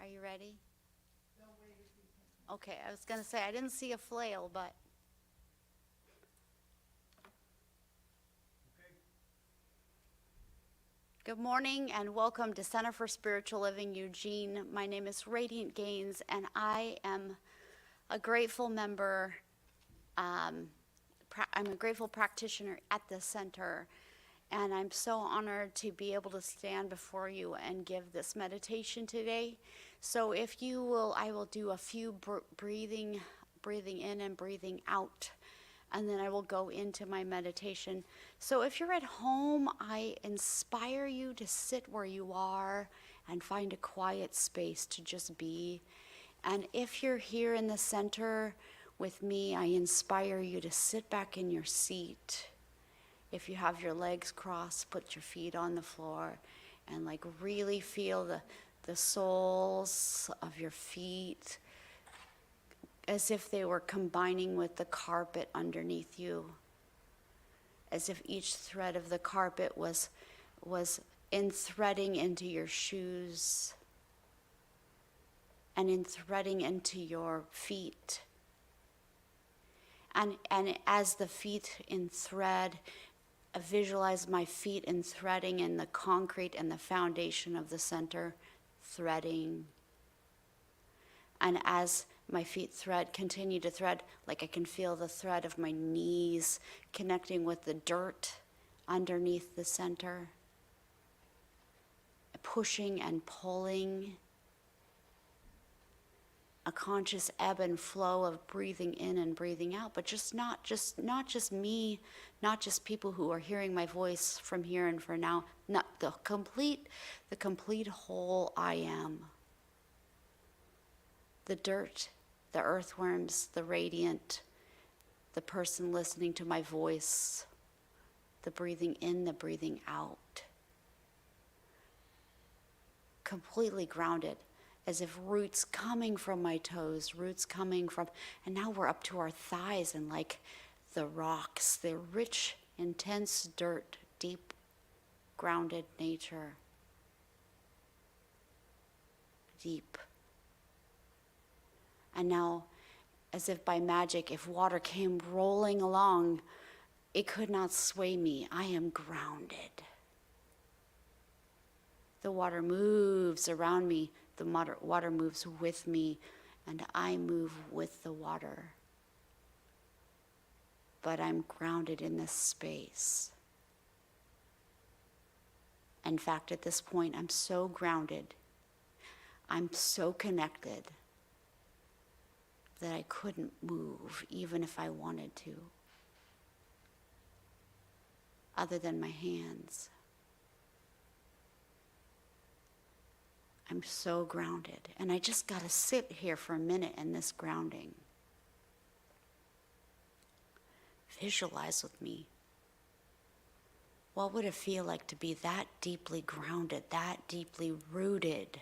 you ready? Okay, I was going to say, I didn't see a flail, but. Good morning and welcome to Center for Spiritual Living Eugene. My name is Radiant Gaines and I am a grateful member. I'm a grateful practitioner at the center, and I'm so honored to be able to stand before you and give this meditation today. So if you will, I will do a few breathing in and breathing out, and then I will go into my meditation. So if you're at home, I inspire you to sit where you are and find a quiet space to just be. And if you're here in the center with me, I inspire you to sit back in your seat. If you have your legs crossed, put your feet on the floor and really feel the soles of your feet as if they were combining with the carpet underneath you, as if each thread of the carpet was in-threading into your shoes and in-threading into your feet. And as the feet in thread, visualize my feet in threading in the concrete and the foundation of the center, threading. And as my feet continue to thread, I can feel the thread of my knees connecting with the dirt underneath the center, pushing and pulling. A conscious ebb and flow of breathing in and breathing out, but not just me, not just people who are hearing my voice from here and for now, not the complete whole I am. The dirt, the earthworms, the radiant, the person listening to my voice, the breathing in, the breathing out. Completely grounded. As if roots coming from my toes, and now we're up to our thighs and the rocks, the rich, intense dirt, deep, grounded nature. Deep. And now, as if by magic, if water came rolling along, it could not sway me. I am grounded. The water moves around me. The water moves with me, and I move with the water. But I'm grounded in this space. In fact, at this point, I'm so grounded, I'm so connected that I couldn't move even if I wanted to, other than my hands. I'm so grounded, and I just got to sit here for a minute in this grounding. Visualize with me. What would it feel like to be that deeply grounded, that deeply rooted?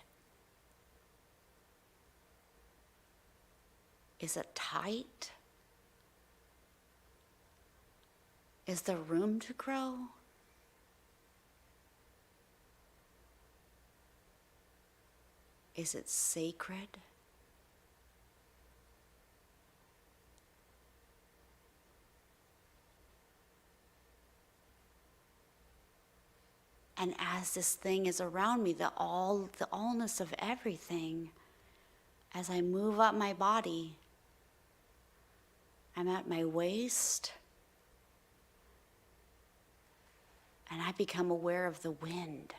Is it tight? Is there room to grow? Is it sacred? And as this thing is around me, the allness of everything, as I move up my body, I'm at my waist, and I become aware of the wind.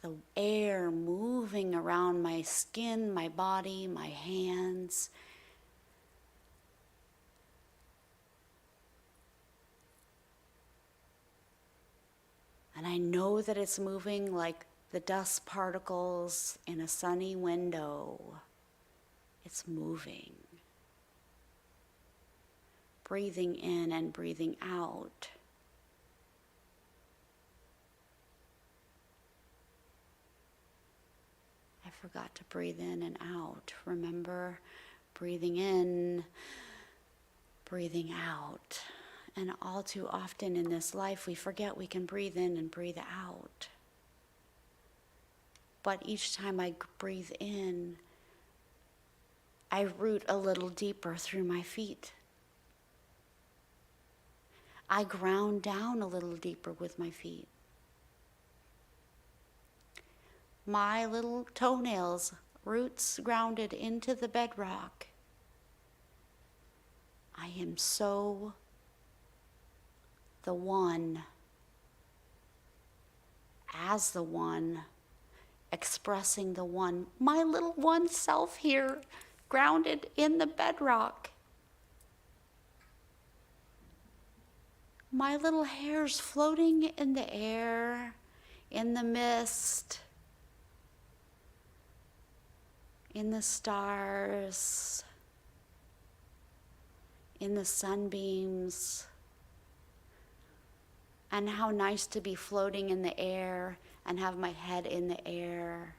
The air moving around my skin, my body, my hands. And I know that it's moving like the dust particles in a sunny window. It's moving. Breathing in and breathing out. I forgot to breathe in and out. Remember, breathing in, breathing out. And all too often in this life, we forget we can breathe in and breathe out. But each time I breathe in, I root a little deeper through my feet. I ground down a little deeper with my feet. My little toenails, roots grounded into the bedrock. I am so the one, as the one, expressing the one, my little one self here, grounded in the bedrock. My little hairs floating in the air, in the mist, in the stars, in the sunbeams. And how nice to be floating in the air and have my head in the air.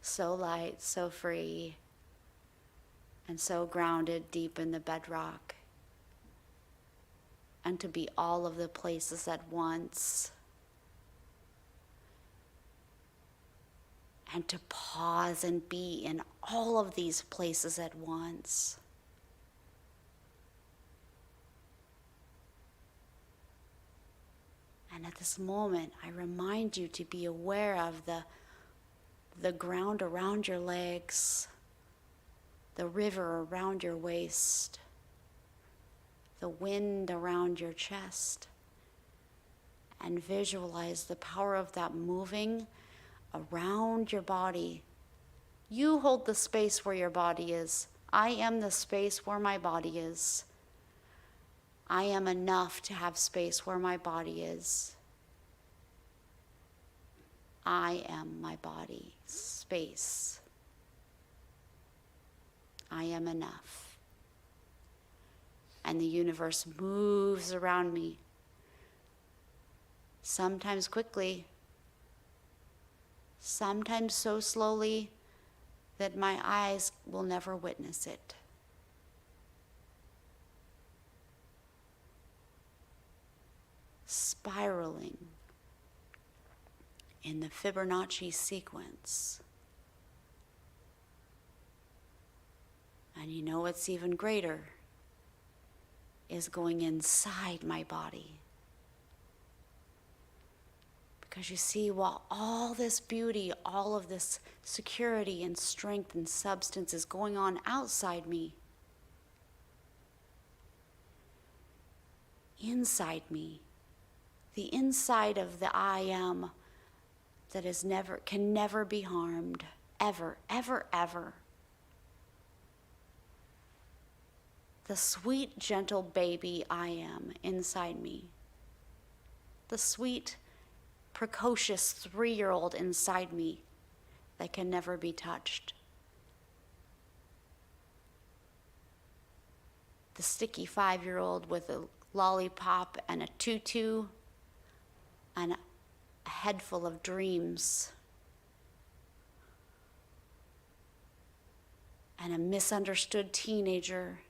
So light, so free, and so grounded deep in the bedrock. And to be all of the places at once. And to pause and be in all of these places at once. And at this moment, I remind you to be aware of the ground around your legs, the river around your waist, the wind around your chest, and visualize the power of that moving around your body. You hold the space where your body is. I am the space where my body is. I am enough to have space where my body is. I am my body, space. I am enough. And the universe moves around me, sometimes quickly, sometimes so slowly that my eyes will never witness it. Spiraling in the Fibonacci sequence. And you know what's even greater is going inside my body. Because you see, while all this beauty, all of this security and strength and substance is going on outside me, inside me, the inside of the I am that is can never be harmed, ever, ever, ever. The sweet, gentle baby I am inside me. The sweet, precocious 3-year-old inside me that can never be touched. The sticky 5-year-old with a lollipop and a tutu and a head full of dreams. And a misunderstood teenager.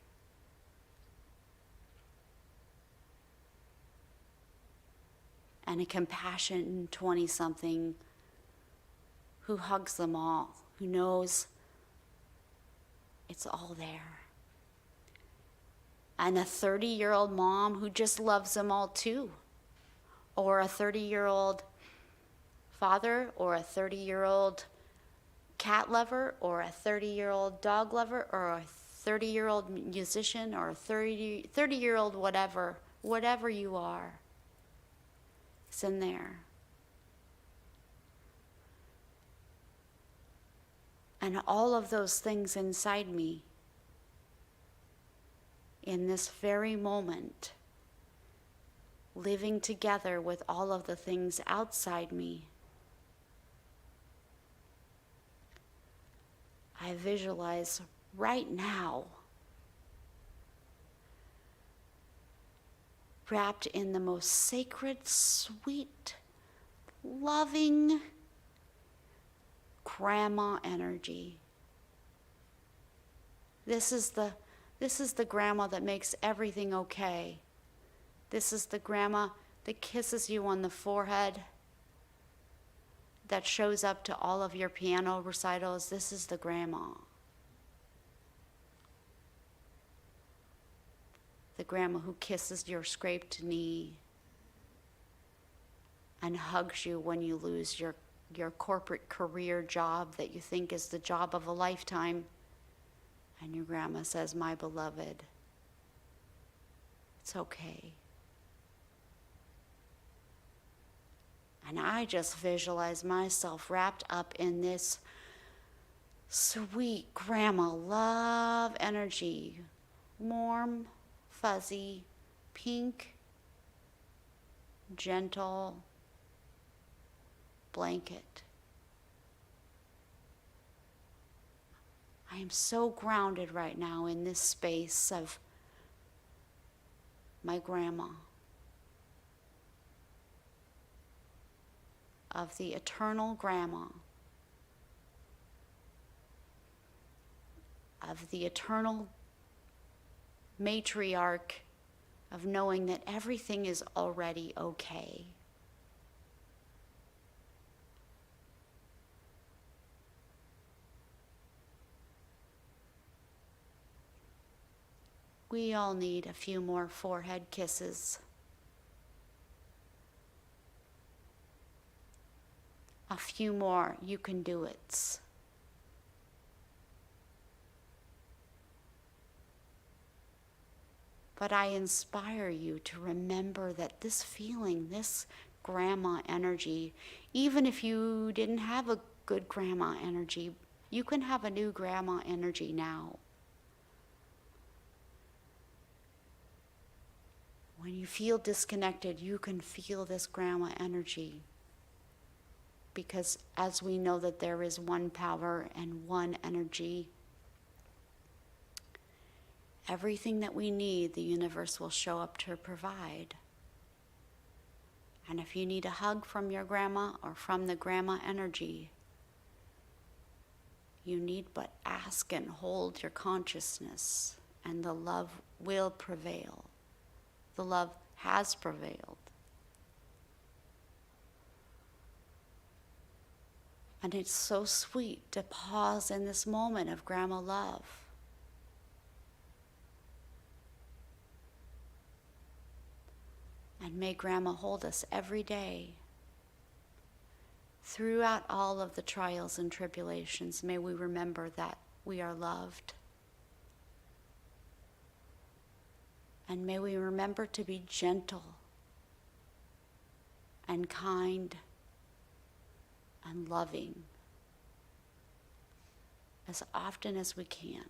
And a compassionate 20-something who hugs them all, who knows it's all there. And a 30-year-old mom who just loves them all too. Or a 30-year-old father, or a 30-year-old cat lover, or a 30-year-old dog lover, or a 30-year-old musician, or a 30-year-old whatever you are. It's in there. And all of those things inside me, in this very moment, living together with all of the things outside me, I visualize right now, wrapped in the most sacred, sweet, loving grandma energy. This is the grandma that makes everything okay. This is the grandma that kisses you on the forehead, that shows up to all of your piano recitals. This is the grandma. The grandma who kisses your scraped knee and hugs you when you lose your corporate career job that you think is the job of a lifetime. And your grandma says, "My beloved, it's okay." And I just visualize myself wrapped up in this sweet grandma love energy, warm, fuzzy, pink, gentle blanket. I am so grounded right now in this space of my grandma, of the eternal grandma, of the eternal matriarch, of knowing that everything is already okay. We all need a few more forehead kisses. A few more you can do it's. But I inspire you to remember that this feeling, this grandma energy, even if you didn't have a good grandma energy, you can have a new grandma energy now. When you feel disconnected, you can feel this grandma energy. Because as we know that there is one power and one energy, everything that we need, the universe will show up to provide. And if you need a hug from your grandma or from the grandma energy, you need but ask and hold your consciousness, and the love will prevail. The love has prevailed. And it's so sweet to pause in this moment of grandma love. And may grandma hold us every day. Throughout all of the trials and tribulations, may we remember that we are loved. And may we remember to be gentle and kind and loving as often as we can.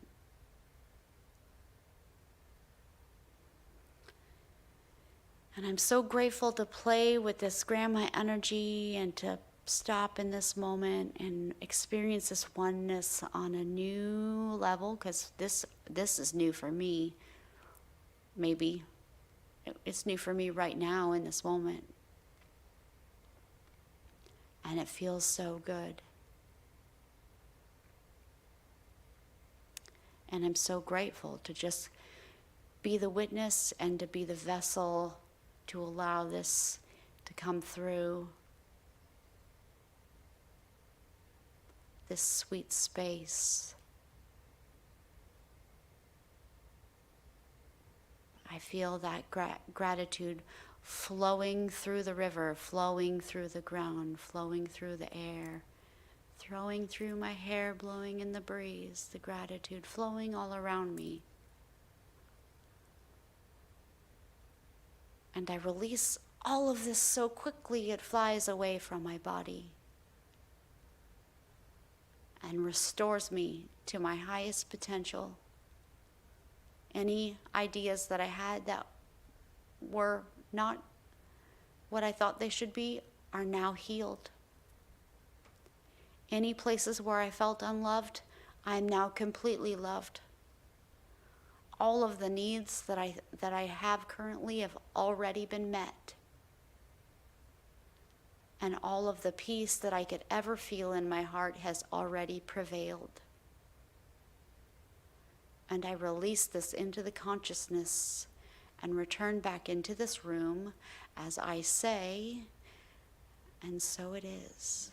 And I'm so grateful to play with this grandma energy and to stop in this moment and experience this oneness on a new level, because this is new for me. Maybe it's new for me right now in this moment. And it feels so good. And I'm so grateful to just be the witness and to be the vessel to allow this to come through this sweet space. I feel that gratitude flowing through the river, flowing through the ground, flowing through the air, throwing through my hair, blowing in the breeze, the gratitude flowing all around me. And I release all of this so quickly it flies away from my body and restores me to my highest potential. Any ideas that I had that were not what I thought they should be are now healed. Any places where I felt unloved, I am now completely loved. All of the needs that I have currently have already been met. And all of the peace that I could ever feel in my heart has already prevailed. And I release this into the consciousness, and return back into this room as I say, and so it is.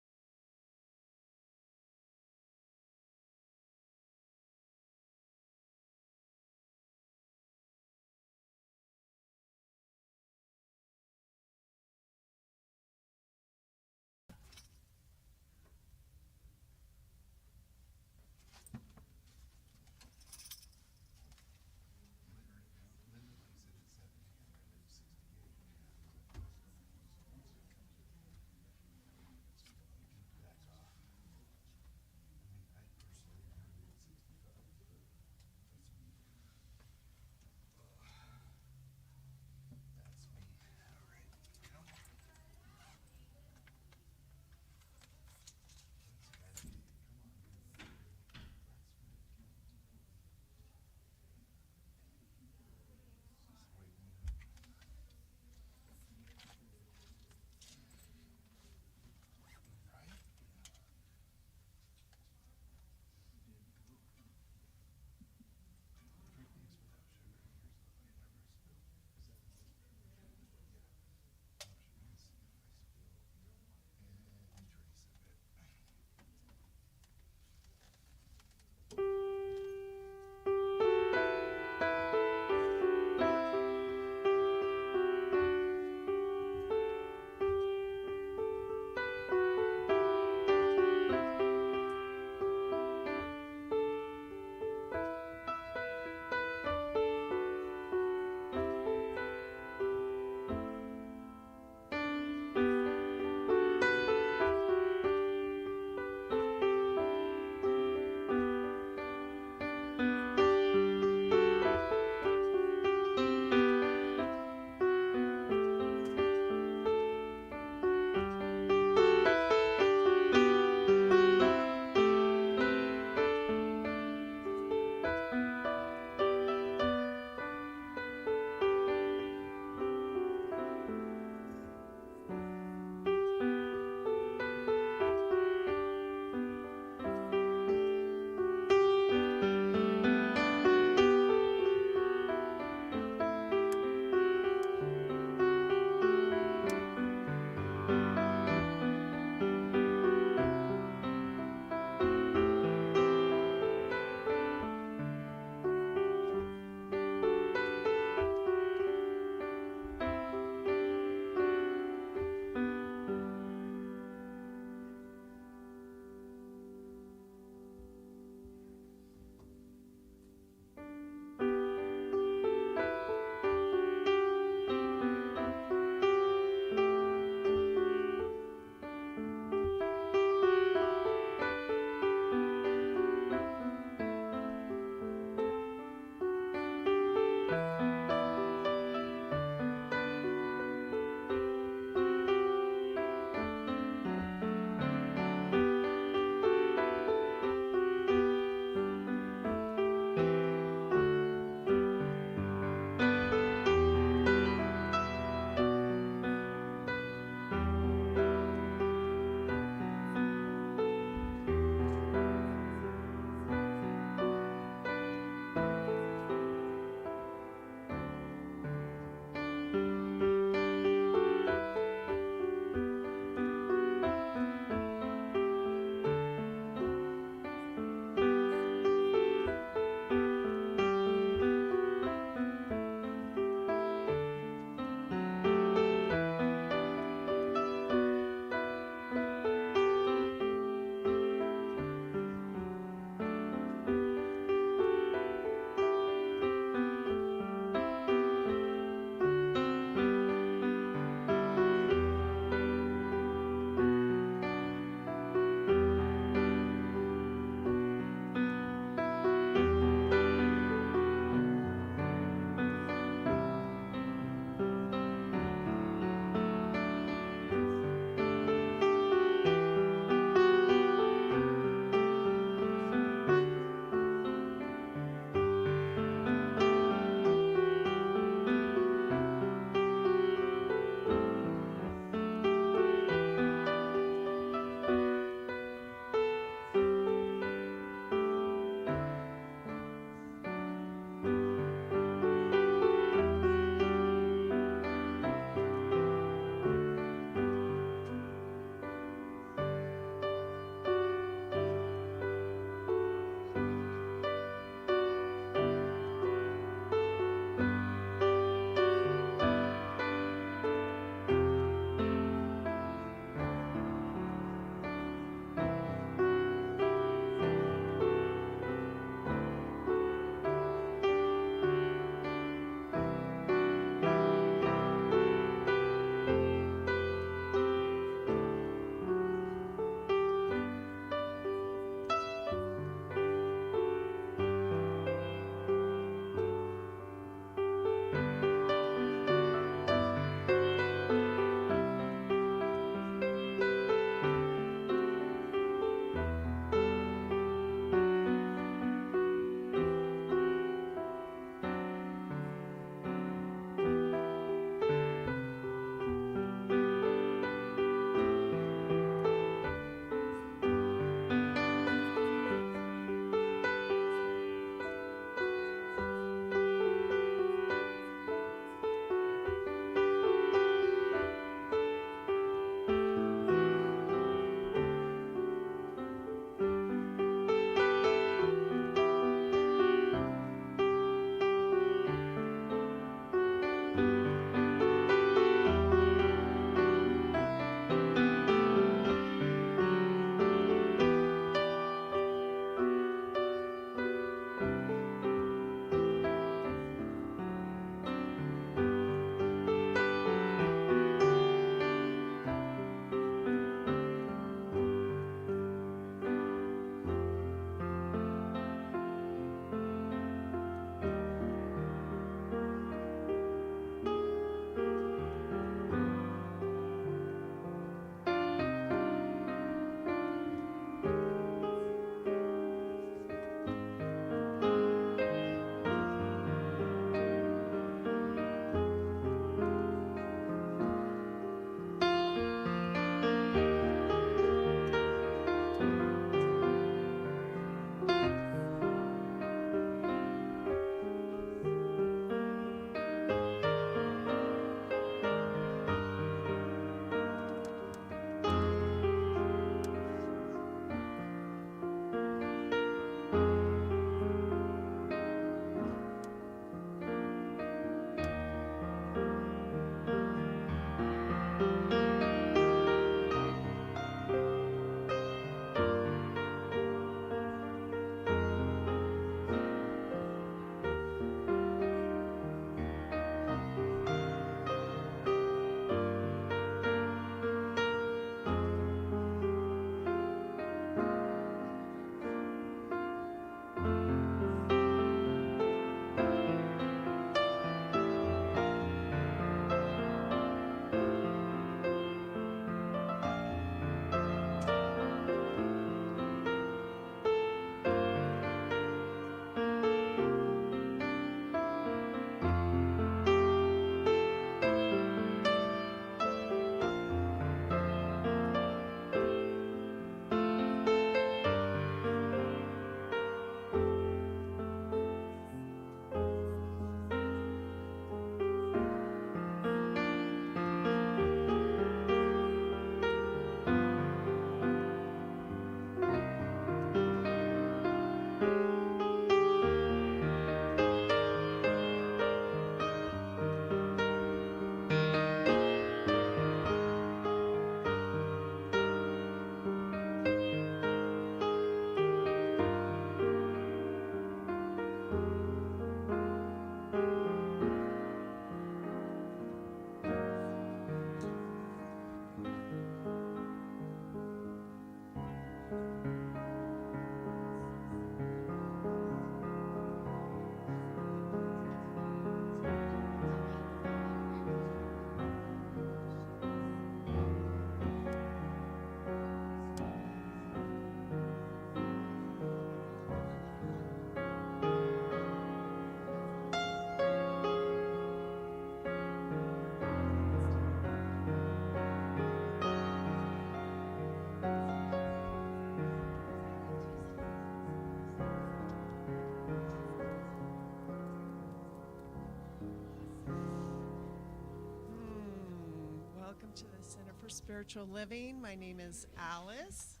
welcome to the Center for Spiritual Living. My name is Alice.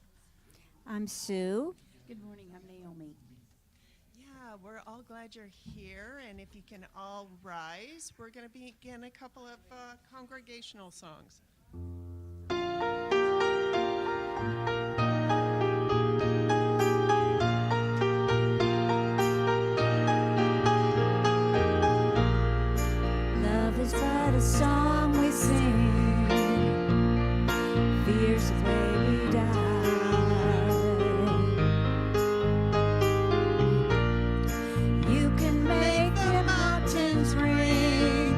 I'm Sue. Good morning, I'm Naomi. Yeah, we're all glad you're here, and if you can all rise, we're going to begin a couple of congregational songs. Love is but a song we sing, fears the way we die. You can make the mountains ring,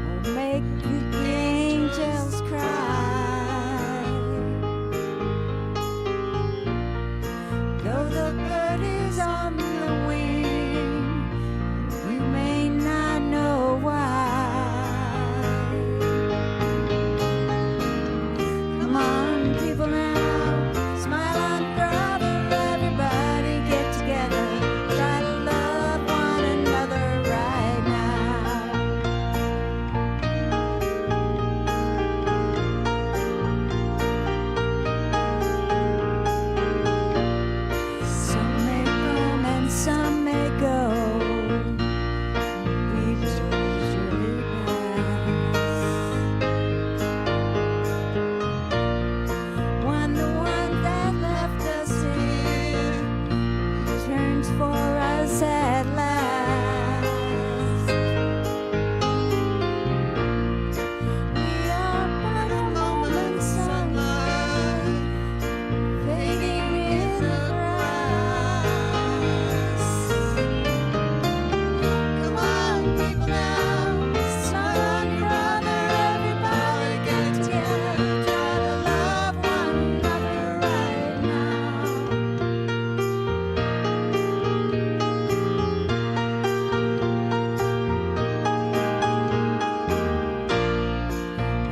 or make the angels cry. Though the bird is on the wing, you may not know why. Come on, people now, smile on brother, everybody get together, try to love one another right now. Some may come and some may go, we will surely pass. When the one that left us here returns for us at last, we are but a moment's sunlight fading in the grass. Come on, people now, smile on your brother, everybody get together, try to love one another right now.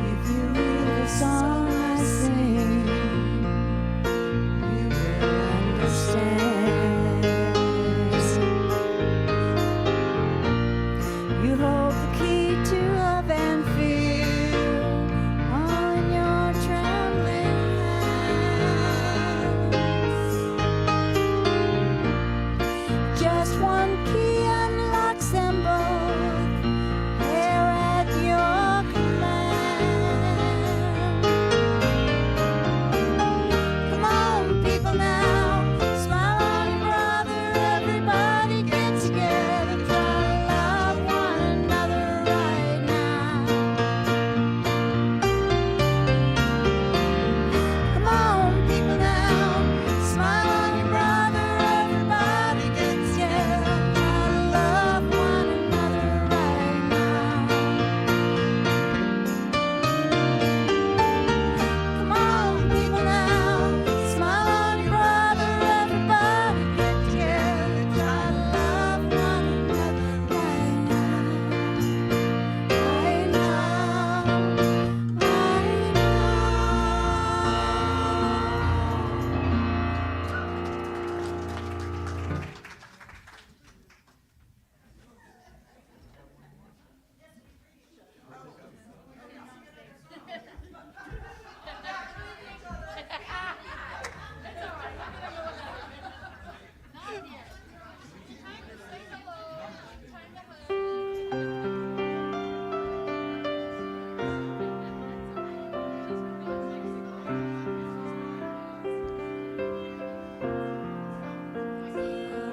If you hear the song I sing, you will understand. You hold the key to love and fear, all in your trembling hands. Just one key unlocks them both, they're at your command. Come on, people now, smile on your brother, everybody get together, try to love one another right now. Come on, people now, smile on your brother, everybody get together, try to love one another right now. Come on, people now, smile on your brother, everybody get together, try to love one another right now, right now, right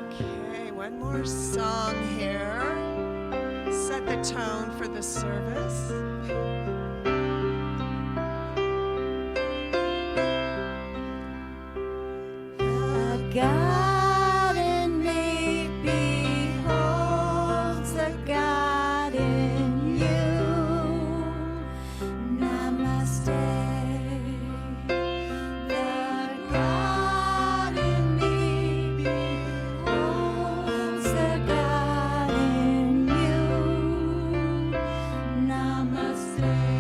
Okay, one more song here. Set the tone for the service. The God in me beholds the God in you. Namaste. The God in me beholds the God in you. Namaste.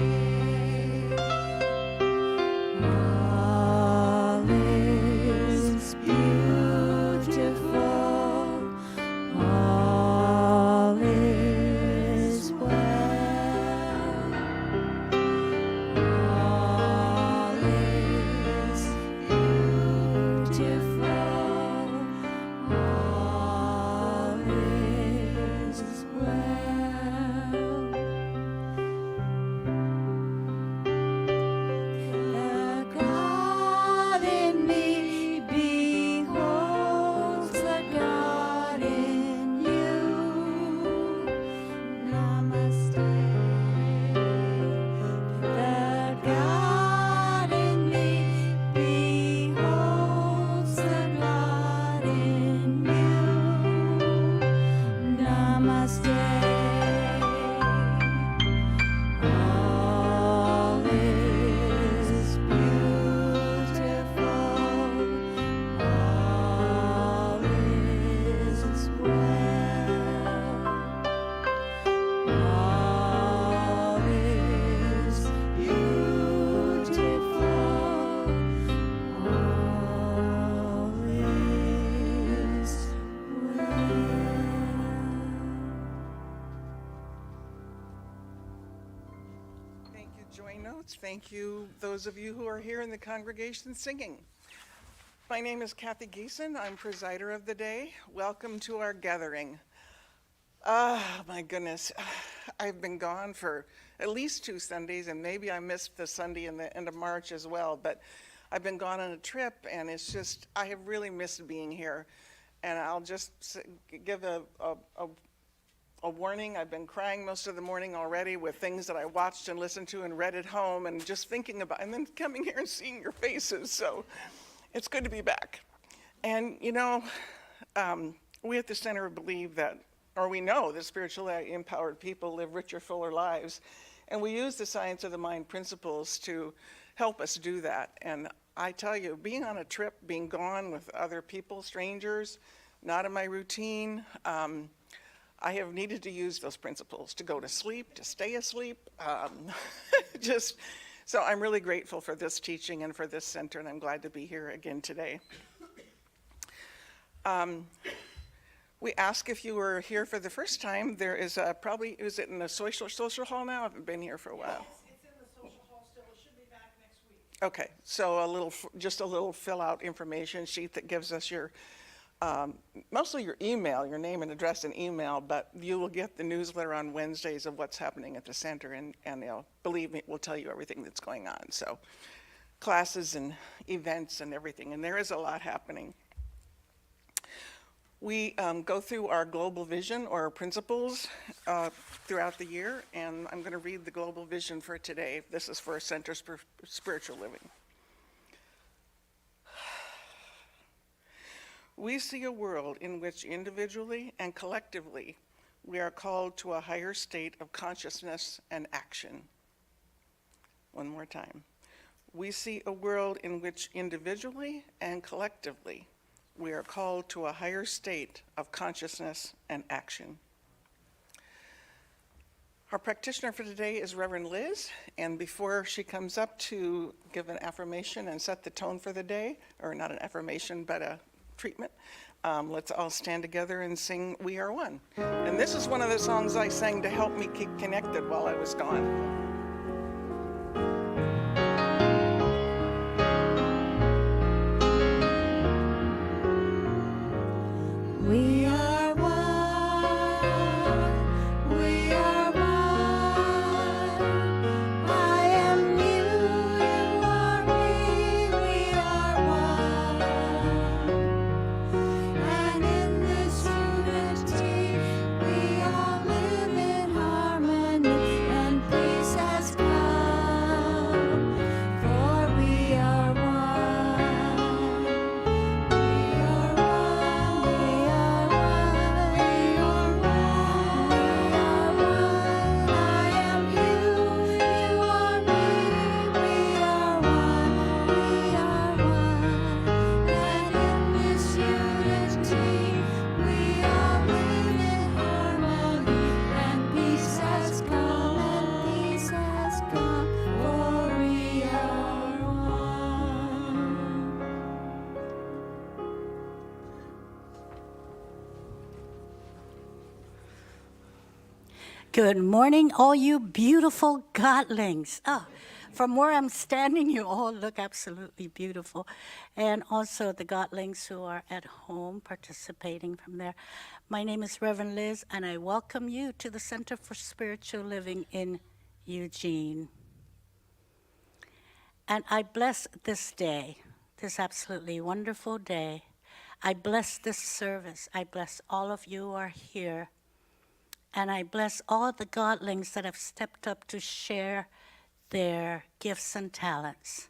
Thank you, those of you who are here in the congregation singing. My name is Kathy Geeson. I'm presider of the day. Welcome to our gathering. My goodness. I've been gone for at least 2 Sundays, and maybe I missed the Sunday in the end of March as well, but I've been gone on a trip, and it's just, I have really missed being here. And I'll just give a warning. I've been crying most of the morning already with things that I watched and listened to and read at home, and just thinking about, and then coming here and seeing your faces. So it's good to be back. And you know, we at the center believe that, or we know that spiritually empowered people live richer, fuller lives. And we use the science of the mind principles to help us do that. And I tell you, being on a trip, being gone with other people, strangers, not in my routine, I have needed to use those principles to go to sleep, to stay asleep, so I'm really grateful for this teaching and for this center, and I'm glad to be here again today. We ask if you were here for the first time. There is is it in the social hall now? I haven't been here for a while. It's in the social hall still. It should be back next week. Okay, so just a little fill out information sheet that gives us your, mostly your email, your name and address and email, but you will get the newsletter on Wednesdays of what's happening at the center, and believe me, it will tell you everything that's going on. So classes and events and everything, and there is a lot happening. We go through our global vision or our principles throughout the year, and I'm going to read the global vision for today. This is for Center for Spiritual Living. We see a world in which individually and collectively we are called to a higher state of consciousness and action. One more time. We see a world in which individually and collectively we are called to a higher state of consciousness and action. Our practitioner for today is Reverend Liz, and before she comes up to give an affirmation and set the tone for the day, or not an affirmation, but a treatment, let's all stand together and sing We Are One. And this is one of the songs I sang to help me keep connected while I was gone. We are one, we are one. I am you, you are me, we are one. And in this unity, we all live in harmony, and peace has come, for we are one. We are one, we are one, we are one. I am you, you are me, we are one, we are one. And in this unity, we all live in harmony, and peace has come, for we are one. Good morning, all you beautiful godlings. From where I'm standing, you all look absolutely beautiful. And also the godlings who are at home participating from there. My name is Reverend Liz, and I welcome you to the Center for Spiritual Living in Eugene. And I bless this day, this absolutely wonderful day. I bless this service. I bless all of you who are here. And I bless all the godlings that have stepped up to share their gifts and talents.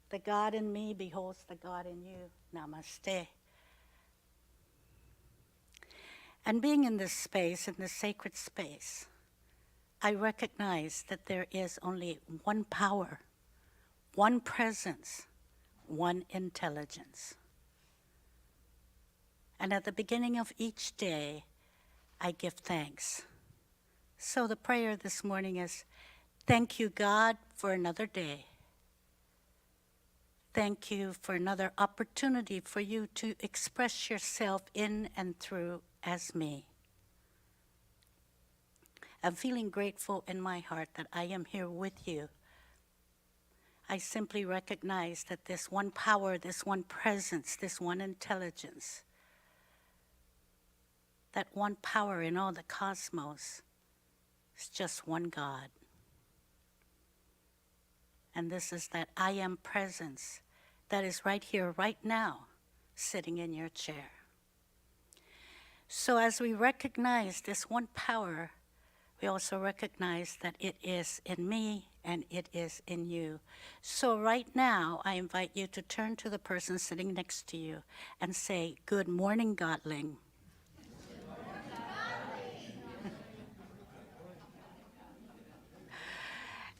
The God in me beholds the God in you. Namaste. And being in this space, in this sacred space, I recognize that there is only one power, one presence, one intelligence. And at the beginning of each day, I give thanks. So the prayer this morning is, thank you, God, for another day. Thank you for another opportunity for you to express yourself in and through as me. I'm feeling grateful in my heart that I am here with you. I simply recognize that this one power, this one presence, this one intelligence, that one power in all the cosmos is just one God. And this is that I am presence that is right here, right now, sitting in your chair. So as we recognize this one power, we also recognize that it is in me and it is in you. So right now, I invite you to turn to the person sitting next to you and say, "Good morning, Godling."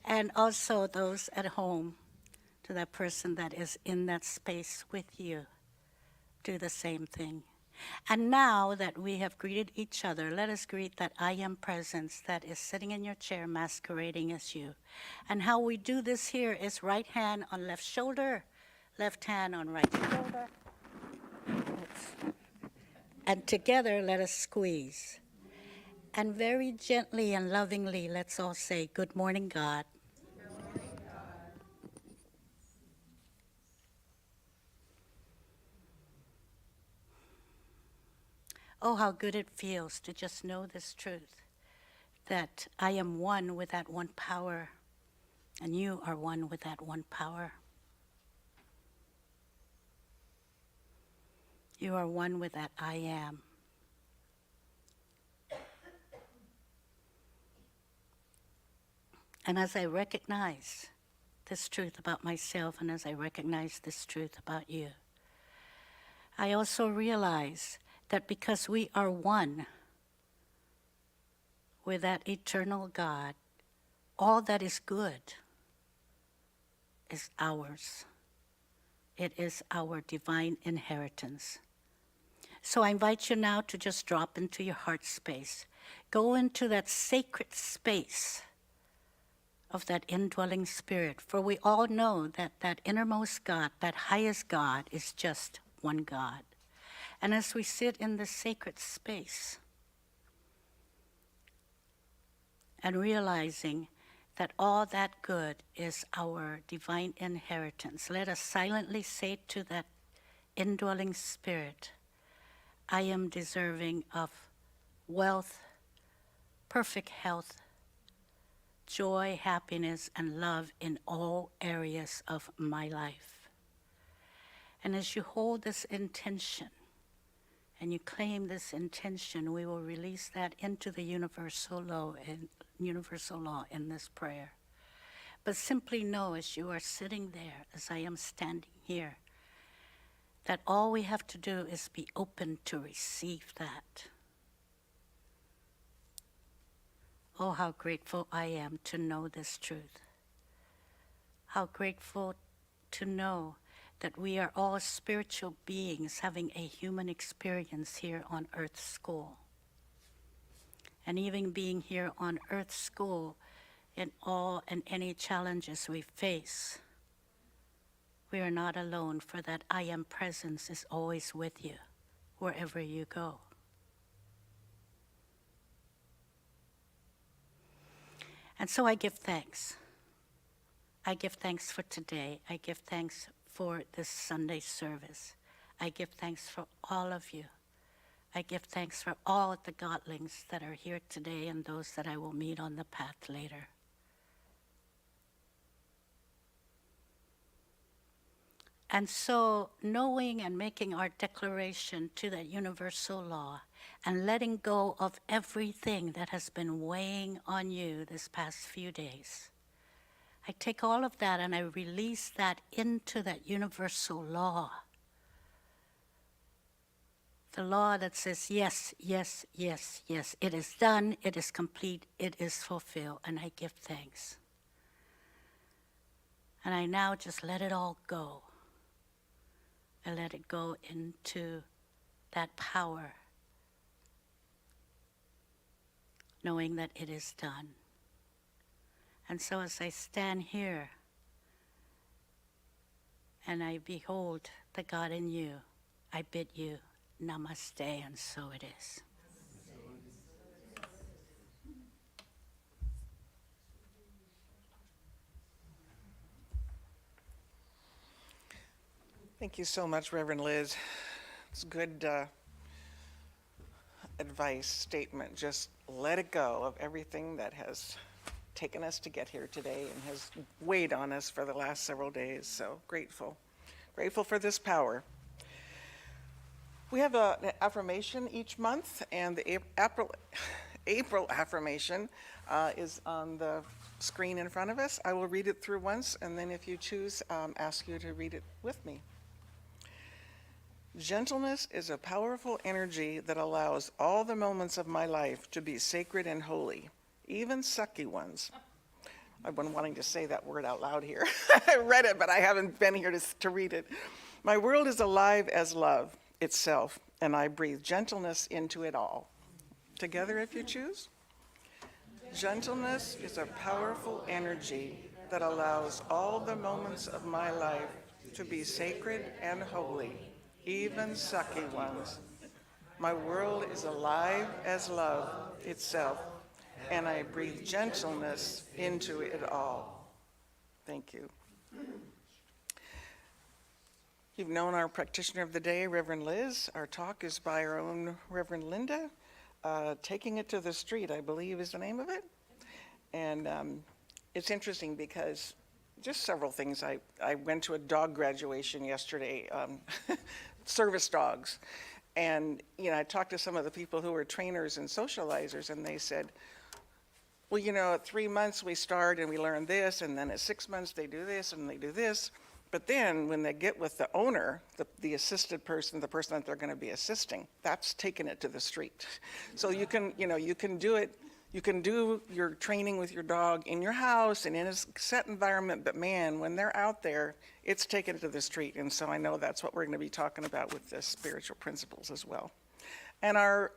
And also those at home, to that person that is in that space with you, do the same thing. And now that we have greeted each other, let us greet that I am presence that is sitting in your chair masquerading as you. And how we do this here is right hand on left shoulder, left hand on right shoulder. And together, let us squeeze. And very gently and lovingly, let's all say, "Good morning, God." Oh, how good it feels to just know this truth, that I am one with that one power, and you are one with that one power. You are one with that I am. And as I recognize this truth about myself, and as I recognize this truth about you, I also realize that because we are one with that eternal God, all that is good is ours. It is our divine inheritance. So I invite you now to just drop into your heart space. Go into that sacred space of that indwelling spirit. For we all know that that innermost God, that highest God, is just one God. And as we sit in this sacred space and realizing that all that good is our divine inheritance, let us silently say to that indwelling spirit, I am deserving of wealth, perfect health, joy, happiness, and love in all areas of my life. And as you hold this intention, and you claim this intention, we will release that into the universal law in this prayer. But simply know, as you are sitting there, as I am standing here, that all we have to do is be open to receive that. Oh, how grateful I am to know this truth. How grateful to know that we are all spiritual beings having a human experience here on Earth School. And even being here on Earth School, in all and any challenges we face, we are not alone, for that I am presence is always with you, wherever you go. And so I give thanks. I give thanks for today. I give thanks for this Sunday service. I give thanks for all of you. I give thanks for all the godlings that are here today and those that I will meet on the path later. And so, knowing and making our declaration to that universal law and letting go of everything that has been weighing on you this past few days, I take all of that and I release that into that universal law. The law that says, yes, yes, yes, yes. It is done, it is complete, it is fulfilled, and I give thanks. And I now just let it all go. I let it go into that power, knowing that it is done. And so as I stand here and I behold the God in you, I bid you namaste, and so it is. Thank you so much, Reverend Liz. It's good advice, statement. Just let it go of everything that has taken us to get here today and has weighed on us for the last several days. So grateful. Grateful for this power. We have an affirmation each month, and the April affirmation is on the screen in front of us. I will read it through once, and then if you choose, ask you to read it with me. Gentleness is a powerful energy that allows all the moments of my life to be sacred and holy, even sucky ones. I've been wanting to say that word out loud here. I read it, but I haven't been here to read it. My world is alive as love itself, and I breathe gentleness into it all. Together, if you choose. Gentleness is a powerful energy that allows all the moments of my life to be sacred and holy, even sucky ones. My world is alive as love itself, and I breathe gentleness into it all. Thank you. You've known our practitioner of the day, Reverend Liz. Our talk is by our own Reverend Linda. Taking It to the Street, I believe is the name of it. And it's interesting because just several things. I went to a dog graduation yesterday, service dogs. And, I talked to some of the people who were trainers and socializers, and they said, well, at 3 months we start and we learn this, and then at 6 months they do this and they do this. But then when they get with the owner, the assisted person, the person that they're going to be assisting, that's taking it to the street. So you can do it. You can do your training with your dog in your house and in a set environment, but man, when they're out there, it's taking it to the street. And so I know that's what we're going to be talking about with the spiritual principles as well. And our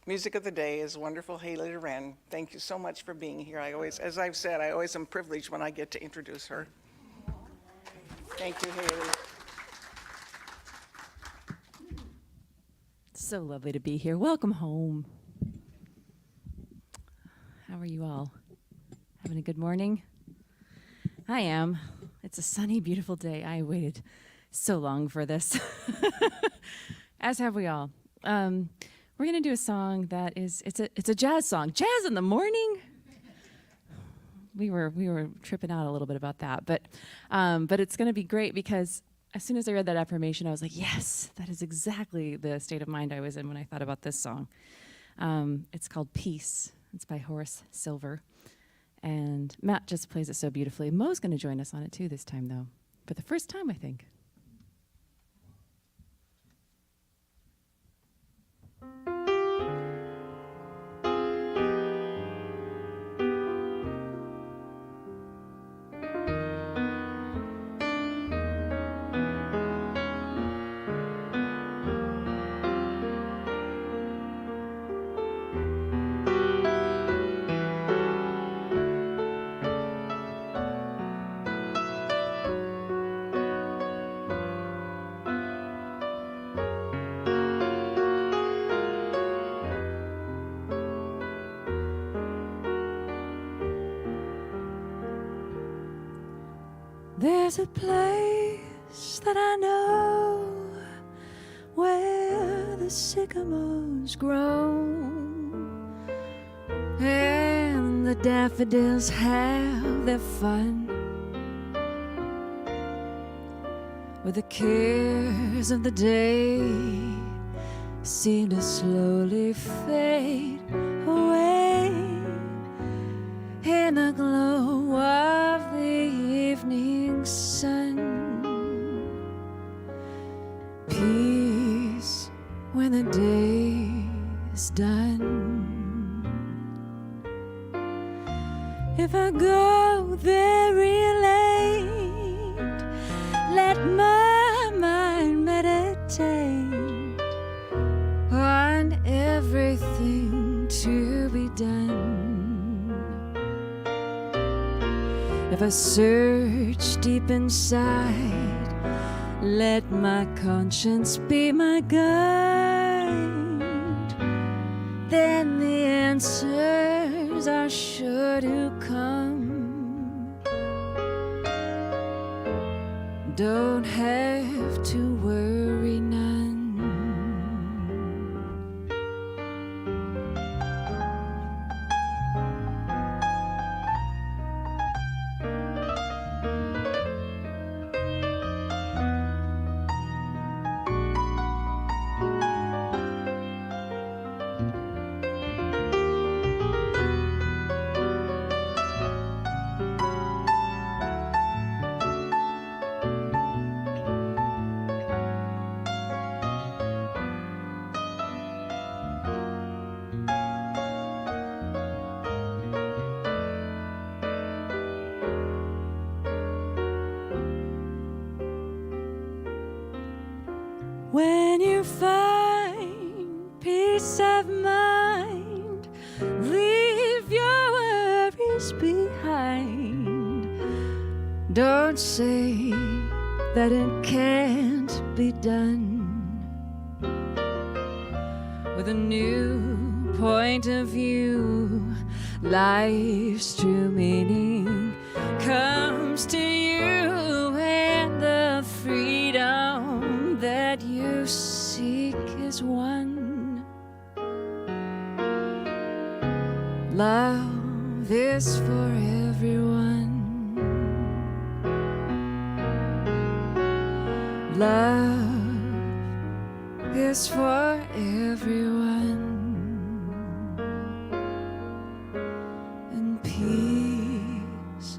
music of the day is wonderful Haley Loren. Thank you so much for being here. As I've said, I always am privileged when I get to introduce her. Thank you, Haley. So lovely to be here. Welcome home. How are you all? Having a good morning? I am. It's a sunny, beautiful day. I waited so long for this, as have we all. We're going to do a song that it's a jazz song. Jazz in the morning? We were tripping out a little bit about that, but it's going to be great because as soon as I read that affirmation, I was like, yes, that is exactly the state of mind I was in when I thought about this song. It's called Peace. It's by Horace Silver, and Matt just plays it so beautifully. Mo's going to join us on it too this time, though, for the first time, I think. There's a place that I know where the sycamores grow and the daffodils have their fun, where the cares of the day seem to slowly fade away in the glow of the evening sun. Peace when the day is done. If I go very late, let my mind meditate on everything to be done. If I search deep inside, let my conscience be my guide. Then the answers are sure to come. don't have to worry none. When you find peace of mind, leave your worries behind. Don't say that it can't be done. With a new point of view, life's true meaning comes to you, and the freedom that you seek is won. Love is for everyone. Love is for everyone. And peace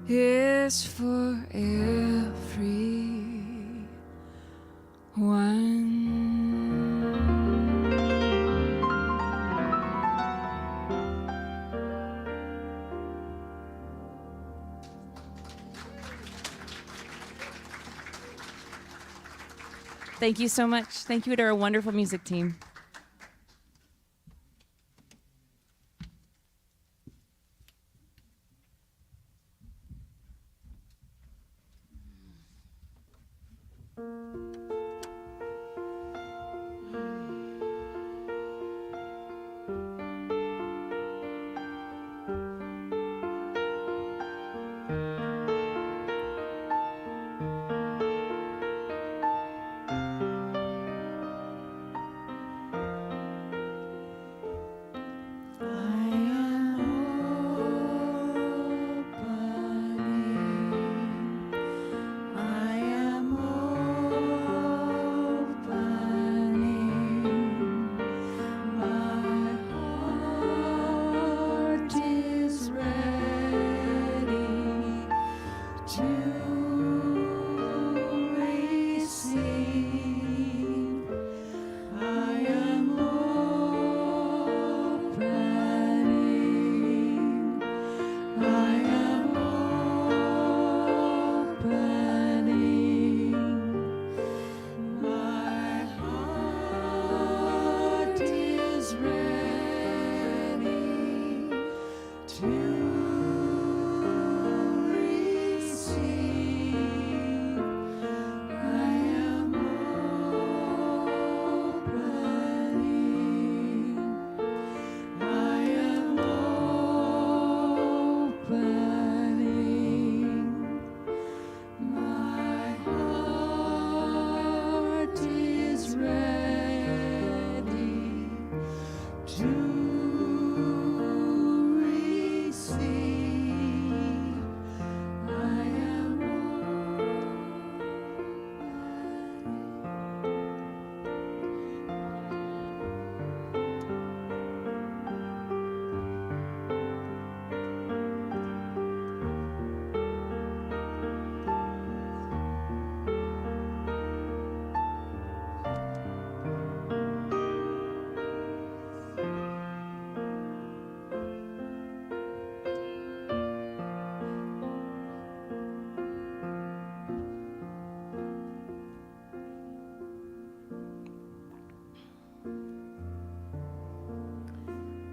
is for everyone. Thank you so much. Thank you to our wonderful music team.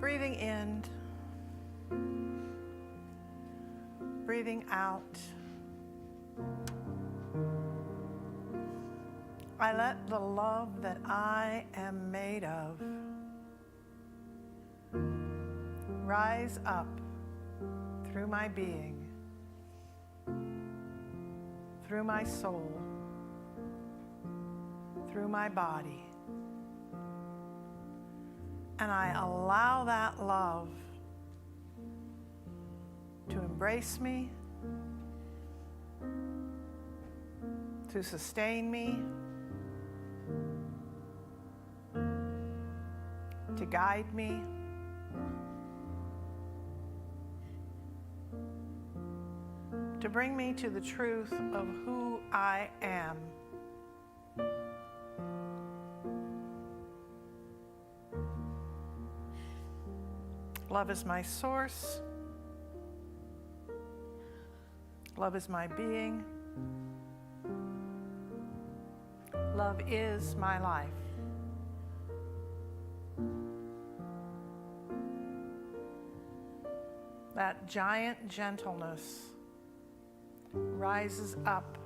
Breathing in, breathing out. I let the love that I am made of rise up through my being, through my soul, through my body. And I allow that love to embrace me, to sustain me, to guide me. To bring me to the truth of who I am. Love is my source. Love is my being. Love is my life. That giant gentleness rises up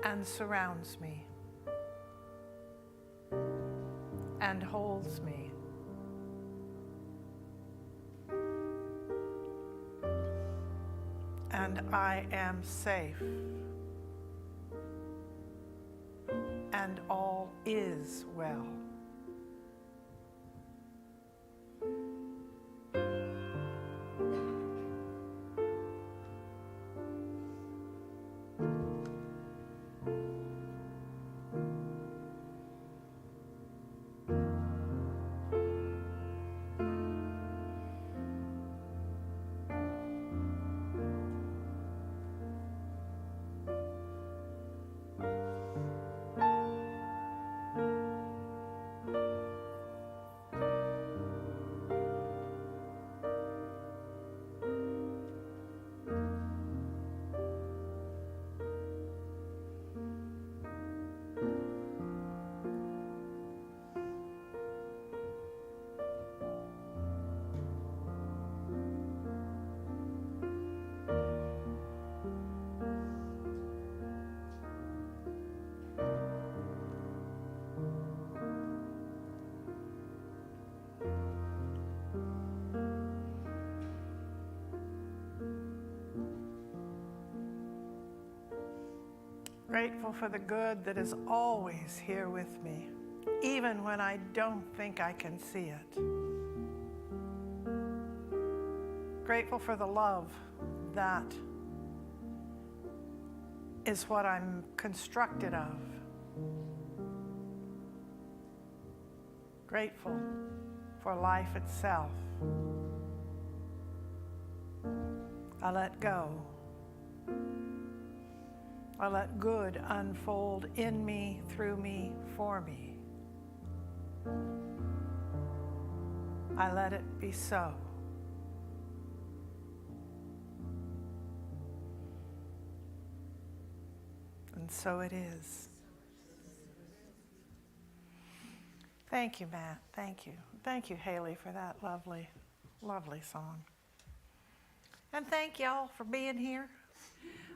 and surrounds me and holds me. And I am safe. And all is well. Grateful for the good that is always here with me, even when I don't think I can see it. Grateful for the love that is what I'm constructed of. Grateful for life itself. I let go. I let good unfold in me, through me, for me. I let it be so. And so it is. Thank you, Matt. Thank you. Thank you, Haley, for that lovely, lovely song. And thank y'all for being here.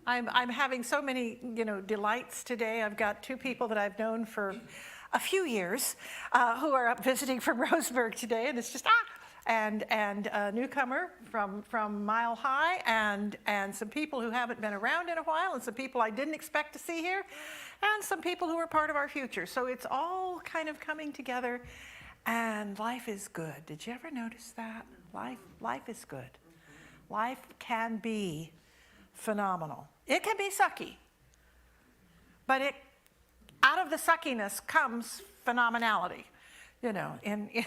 I'm having so many, delights today. I've got two people that I've known for a few years who are up visiting from Roseburg today, and it's just and a newcomer from Mile High, and some people who haven't been around in a while, and some people I didn't expect to see here, and some people who are part of our future. So it's all kind of coming together, and life is good. Did you ever notice that? Life is good. Life can be phenomenal. It can be sucky, but out of the suckiness comes phenomenality.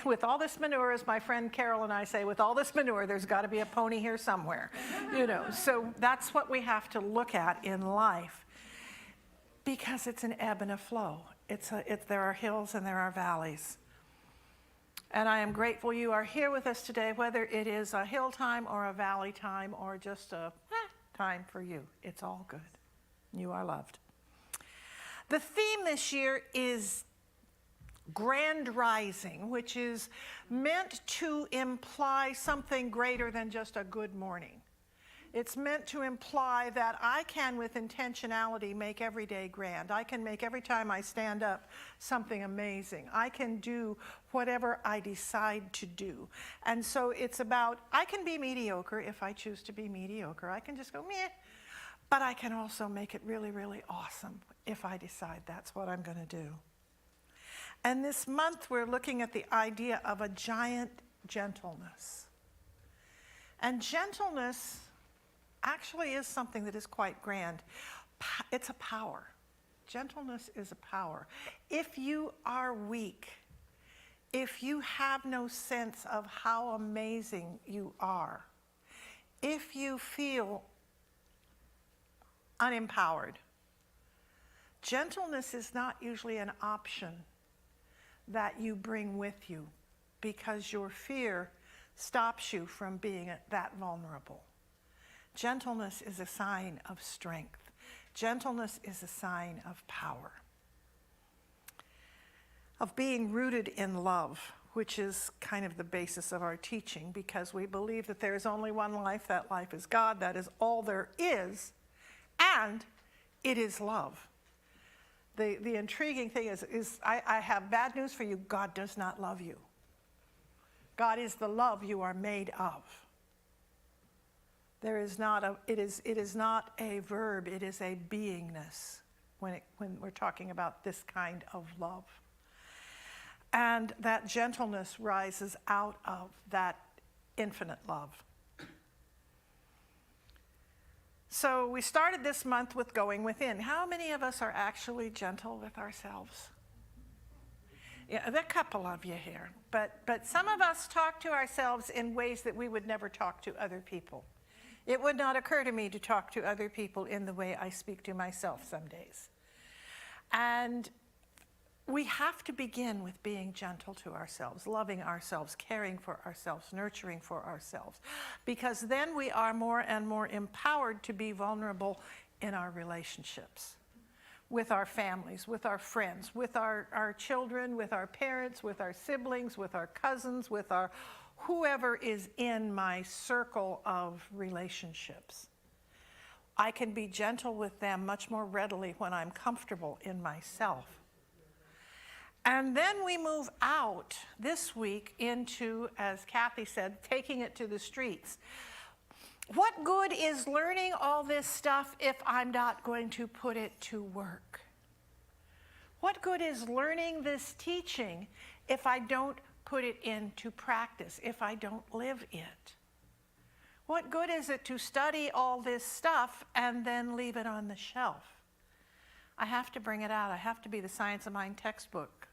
With all this manure, as my friend Carol and I say, with all this manure, there's got to be a pony here somewhere. So that's what we have to look at in life, because it's an ebb and a flow. There are hills and there are valleys. And I am grateful you are here with us today, whether it is a hill time or a valley time or just a time for you. It's all good. You are loved. The theme this year is Grand Rising, which is meant to imply something greater than just a good morning. It's meant to imply that I can, with intentionality, make every day grand. I can make every time I stand up something amazing. I can do whatever I decide to do. And so it's about, I can be mediocre if I choose to be mediocre. I can just go, meh. but I can also make it really, really awesome if I decide that's what I'm going to do. And this month we're looking at the idea of a giant gentleness. And gentleness actually is something that is quite grand. It's a power. Gentleness is a power. If you are weak, if you have no sense of how amazing you are, if you feel unempowered, gentleness is not usually an option that you bring with you because your fear stops you from being that vulnerable. Gentleness is a sign of strength. Gentleness is a sign of power, of being rooted in love, which is kind of the basis of our teaching, because we believe that there is only one life. That life is God. That is all there is, and it is love. The intriguing thing is I have bad news for you. God does not love you. God is the love you are made of. It is not a verb, it is a beingness when we're talking about this kind of love. And that gentleness rises out of that infinite love. So we started this month with going within. How many of us are actually gentle with ourselves? Yeah, there are a couple of you here. But some of us talk to ourselves in ways that we would never talk to other people. It would not occur to me to talk to other people in the way I speak to myself some days. And we have to begin with being gentle to ourselves, loving ourselves, caring for ourselves, nurturing for ourselves, because then we are more and more empowered to be vulnerable in our relationships, with our families, with our friends, with our children, with our parents, with our siblings, with our cousins, with our whoever is in my circle of relationships. I can be gentle with them much more readily when I'm comfortable in myself. And then we move out this week into, as Kathy said, taking it to the streets. What good is learning all this stuff if I'm not going to put it to work? What good is learning this teaching if I don't put it into practice, if I don't live it? What good is it to study all this stuff and then leave it on the shelf? I have to bring it out. I have to be the Science of Mind textbook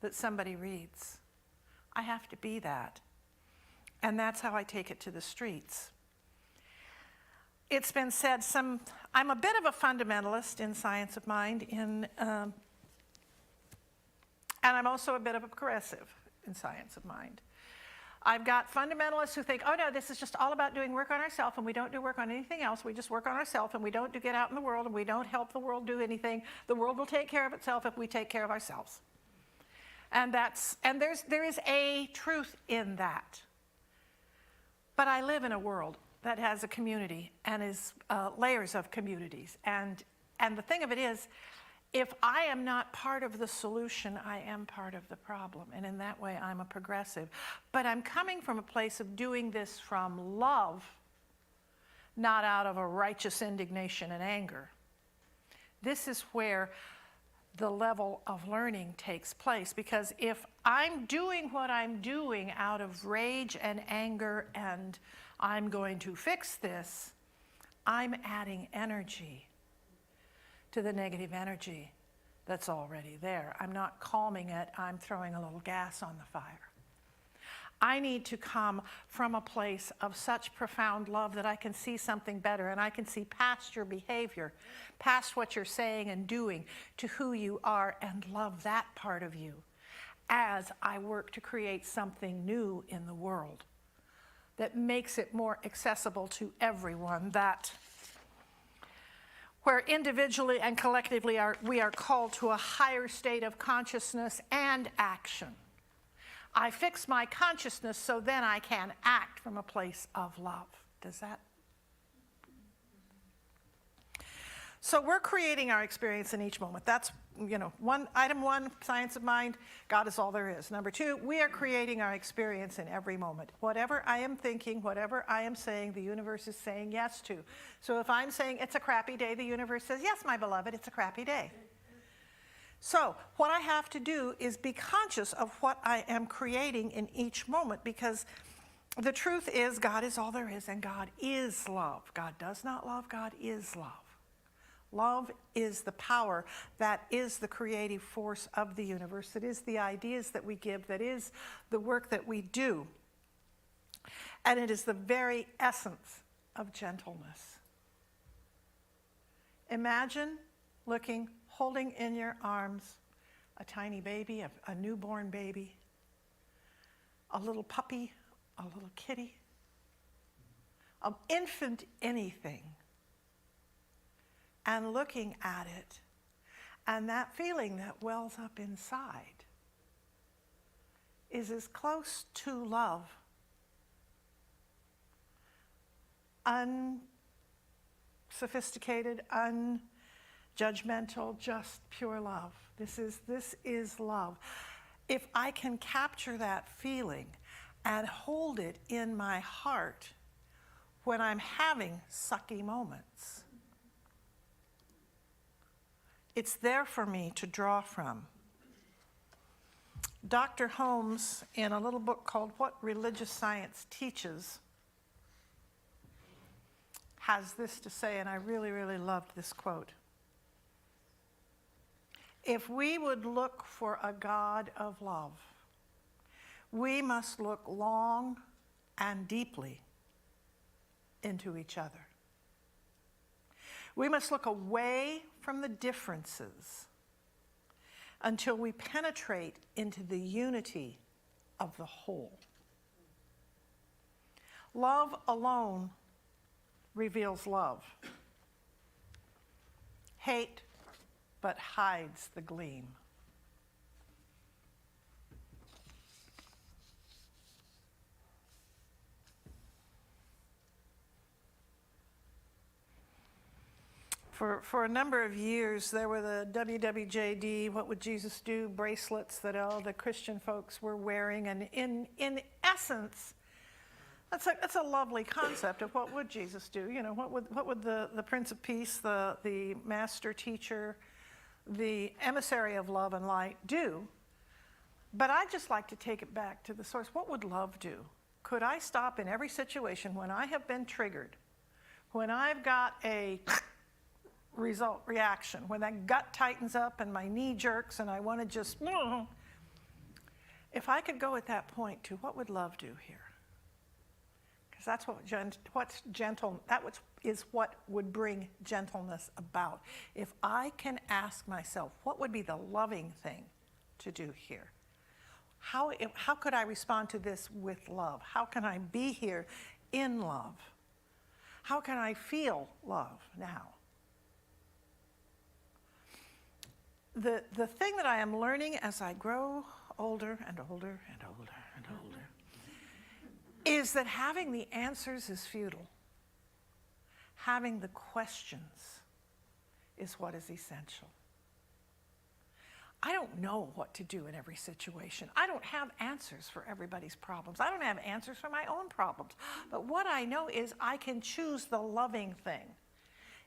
that somebody reads. I have to be that. And that's how I take it to the streets. It's been said, I'm a bit of a fundamentalist in Science of Mind, and I'm also a bit of a progressive in Science of Mind. I've got fundamentalists who think, oh no, this is just all about doing work on ourselves, and we don't do work on anything else. We just work on ourselves, and we don't get out in the world, and we don't help the world do anything. The world will take care of itself if we take care of ourselves. And there is a truth in that. But I live in a world that has a community and is layers of communities. And the thing of it is, if I am not part of the solution, I am part of the problem. And in that way, I'm a progressive. But I'm coming from a place of doing this from love, not out of a righteous indignation and anger. This is where the level of learning takes place, because if I'm doing what I'm doing out of rage and anger and I'm going to fix this, I'm adding energy to the negative energy that's already there. I'm not calming it, I'm throwing a little gas on the fire. I need to come from a place of such profound love that I can see something better, and I can see past your behavior, past what you're saying and doing, to who you are, and love that part of you as I work to create something new in the world that makes it more accessible to everyone, that where individually and collectively we are called to a higher state of consciousness and action. I fix my consciousness so then I can act from a place of love. Does that? So we're creating our experience in each moment. That's, item one, science of mind, God is all there is. Number two, we are creating our experience in every moment. Whatever I am thinking, whatever I am saying, the universe is saying yes to. So if I'm saying it's a crappy day, the universe says, yes, my beloved, it's a crappy day. So what I have to do is be conscious of what I am creating in each moment, because the truth is God is all there is, and God is love. God does not love, God is love. Love is the power, that is the creative force of the universe, that is the ideas that we give, that is the work that we do. And it is the very essence of gentleness. Imagine holding in your arms a tiny baby, a newborn baby, a little puppy, a little kitty, an infant anything, and looking at it, and that feeling that wells up inside is as close to love, unsophisticated, unjudgmental, just pure love. This is love. If I can capture that feeling and hold it in my heart when I'm having sucky moments, it's there for me to draw from. Dr. Holmes, in a little book called What Religious Science Teaches, has this to say, and I really, really loved this quote. If we would look for a God of love, we must look long and deeply into each other. We must look away from the differences until we penetrate into the unity of the whole. Love alone reveals love. Hate but hides the gleam. For a number of years, there were the WWJD, What Would Jesus Do, bracelets that all the Christian folks were wearing. And in essence, that's a lovely concept of what would Jesus do. What would the Prince of Peace, the master teacher, the emissary of love and light do? But I'd just like to take it back to the source. What would love do? Could I stop in every situation when I have been triggered, when I've got a reaction, when that gut tightens up and my knee jerks and I want to just, if I could go at that point to what would love do here? Because that's what's gentle, is what would bring gentleness about. If I can ask myself, what would be the loving thing to do here? How could I respond to this with love? How can I be here in love? How can I feel love now? The thing that I am learning as I grow older and older and older and older is that having the answers is futile. Having the questions is what is essential. I don't know what to do in every situation. I don't have answers for everybody's problems. I don't have answers for my own problems. But what I know is I can choose the loving thing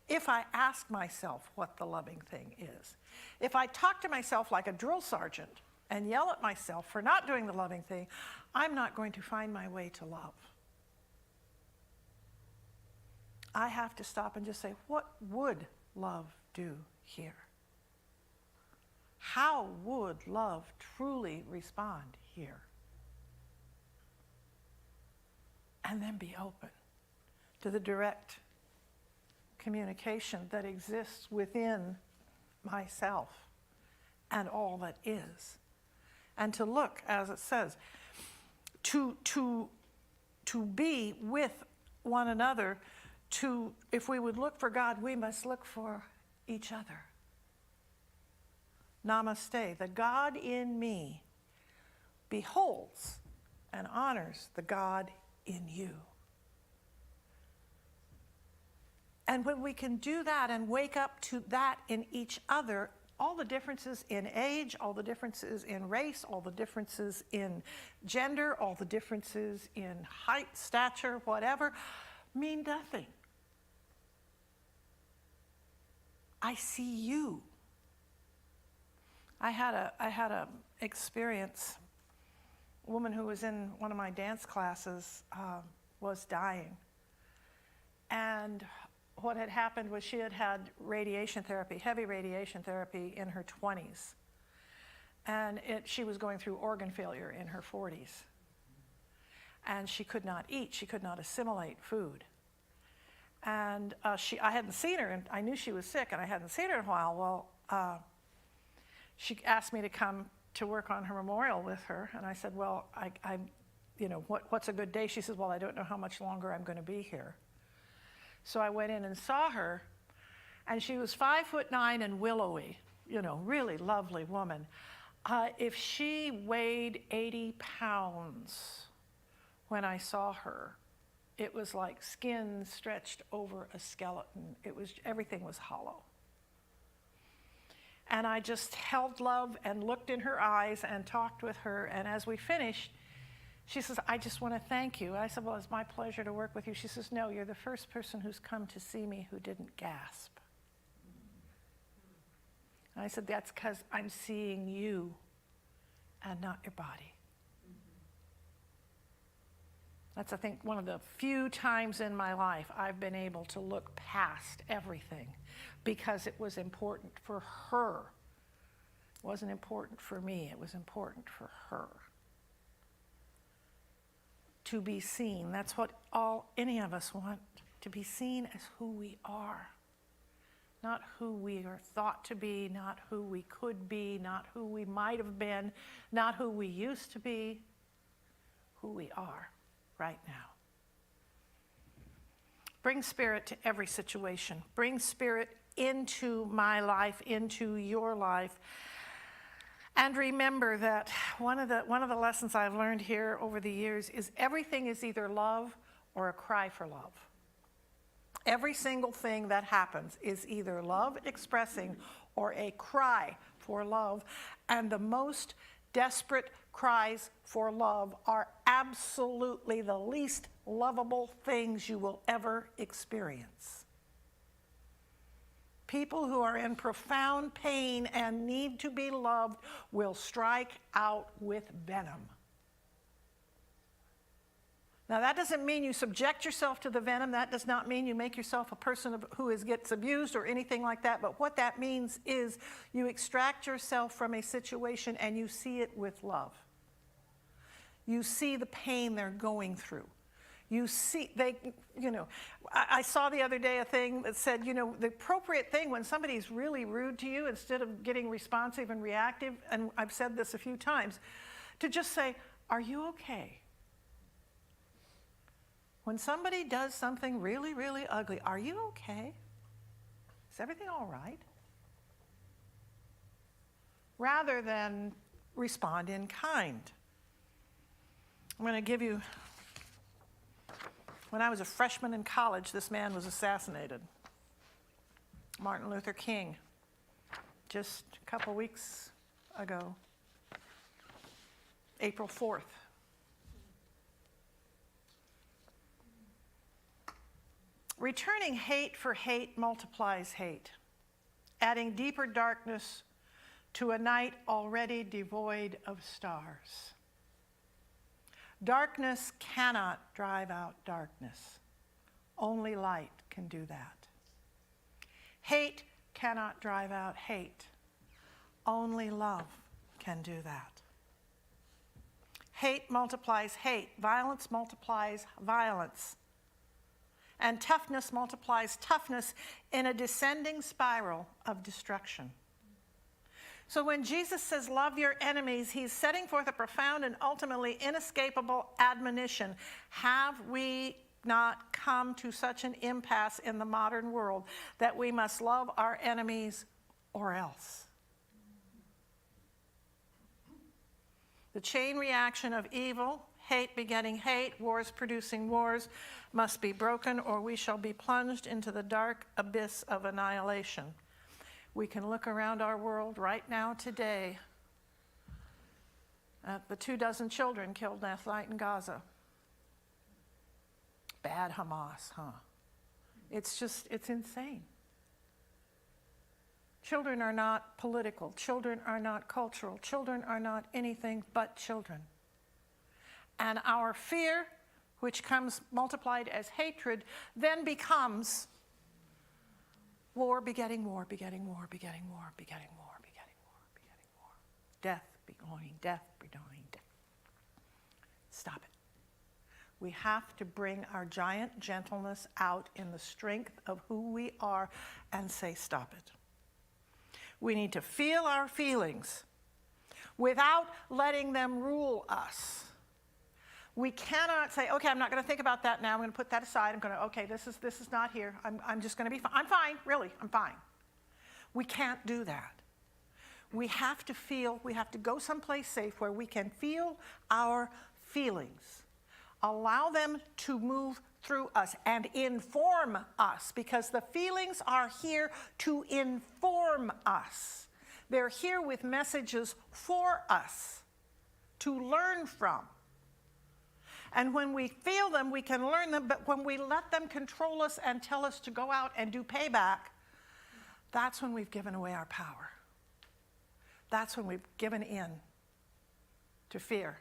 if I ask myself what the loving thing is. If I talk to myself like a drill sergeant and yell at myself for not doing the loving thing, I'm not going to find my way to love. I have to stop and just say, what would love do here? How would love truly respond here? And then be open to the direct communication that exists within myself and all that is. And to look, as it says, to be with one another, if we would look for God, we must look for each other. Namaste. The God in me beholds and honors the God in you. And when we can do that and wake up to that in each other, all the differences in age, all the differences in race, all the differences in gender, all the differences in height, stature, whatever, mean nothing. I see you. I had a experience. A woman who was in one of my dance classes was dying. And what had happened was she had had radiation therapy, heavy radiation therapy in her 20s. And she was going through organ failure in her 40s. And she could not eat. She could not assimilate food. And I hadn't seen her, and I knew she was sick, and I hadn't seen her in a while. Well, she asked me to come to work on her memorial with her, and I said, well, what's a good day? She says, well, I don't know how much longer I'm going to be here. So I went in and saw her, and she was 5'9" and willowy, really lovely woman. If she weighed 80 pounds when I saw her, it was like skin stretched over a skeleton. Everything was hollow. And I just held love and looked in her eyes and talked with her. And as we finished, she says, I just want to thank you. I said, well, it's my pleasure to work with you. She says, no, you're the first person who's come to see me who didn't gasp. And I said, that's because I'm seeing you and not your body. That's, I think, one of the few times in my life I've been able to look past everything because it was important for her. It wasn't important for me. It was important for her. To be seen. That's what any of us want, to be seen as who we are. Not who we are thought to be, not who we could be, not who we might have been, not who we used to be, who we are right now. Bring Spirit to every situation. Bring Spirit into my life, into your life. And remember that one of the lessons I've learned here over the years is everything is either love or a cry for love. Every single thing that happens is either love expressing or a cry for love. And the most desperate cries for love are absolutely the least lovable things you will ever experience. People who are in profound pain and need to be loved will strike out with venom. Now, that doesn't mean you subject yourself to the venom. That does not mean you make yourself a person who gets abused or anything like that. But what that means is you extract yourself from a situation and you see it with love. You see the pain they're going through. You see, I saw the other day a thing that said, the appropriate thing when somebody's really rude to you, instead of getting responsive and reactive, and I've said this a few times, to just say, are you okay? When somebody does something really, really ugly, are you okay? Is everything all right? Rather than respond in kind. I'm going to give you, when I was a freshman in college, this man was assassinated. Martin Luther King, just a couple weeks ago, April 4th. Returning hate for hate multiplies hate, adding deeper darkness to a night already devoid of stars. Darkness cannot drive out darkness. Only light can do that. Hate cannot drive out hate. Only love can do that. Hate multiplies hate. Violence multiplies violence. And toughness multiplies toughness in a descending spiral of destruction. So when Jesus says, love your enemies, he's setting forth a profound and ultimately inescapable admonition. Have we not come to such an impasse in the modern world that we must love our enemies or else? The chain reaction of evil, hate begetting hate, wars producing wars, must be broken, or we shall be plunged into the dark abyss of annihilation. We can look around our world right now today at the 24 children killed last night in Gaza. Bad Hamas, huh? It's insane. Children are not political. Children are not cultural. Children are not anything but children. And our fear, which comes multiplied as hatred, then becomes war begetting war, begetting war, begetting war, begetting war, begetting war, begetting war. Death begoing death, begoing death. Stop it. We have to bring our giant gentleness out in the strength of who we are and say, stop it. We need to feel our feelings without letting them rule us. We cannot say, okay, I'm not going to think about that now. I'm going to put that aside. I'm going to, okay, this is not here. I'm just going to be fine. I'm fine, really, I'm fine. We can't do that. We have to feel, we have to go someplace safe where we can feel our feelings. Allow them to move through us and inform us, because the feelings are here to inform us. They're here with messages for us to learn from. And when we feel them, we can learn them, but when we let them control us and tell us to go out and do payback, that's when we've given away our power. That's when we've given in to fear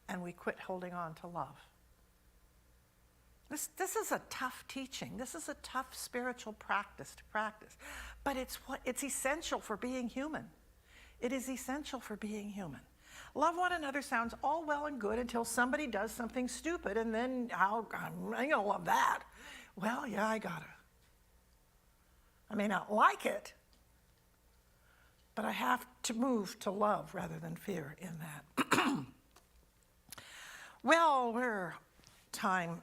and we quit holding on to love. This is a tough teaching. This is a tough spiritual practice to practice, but it's essential for being human. It is essential for being human. Love one another sounds all well and good until somebody does something stupid, and then I ain't gonna love that. Well, yeah, I gotta. I may not like it, but I have to move to love rather than fear in that. Well, we're time.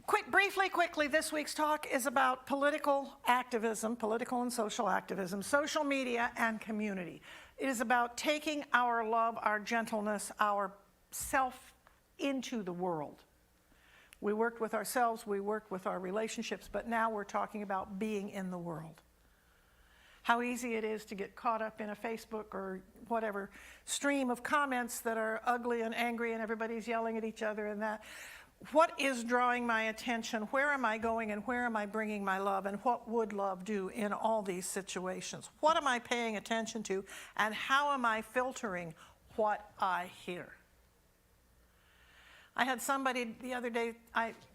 Quickly, this week's talk is about political activism, political and social activism, social media, and community. It is about taking our love, our gentleness, our self into the world. We worked with ourselves, we worked with our relationships, but now we're talking about being in the world. How easy it is to get caught up in a Facebook or whatever stream of comments that are ugly and angry and everybody's yelling at each other and that. What is drawing my attention? Where am I going and where am I bringing my love? And what would love do in all these situations? What am I paying attention to? And how am I filtering what I hear? I had somebody the other day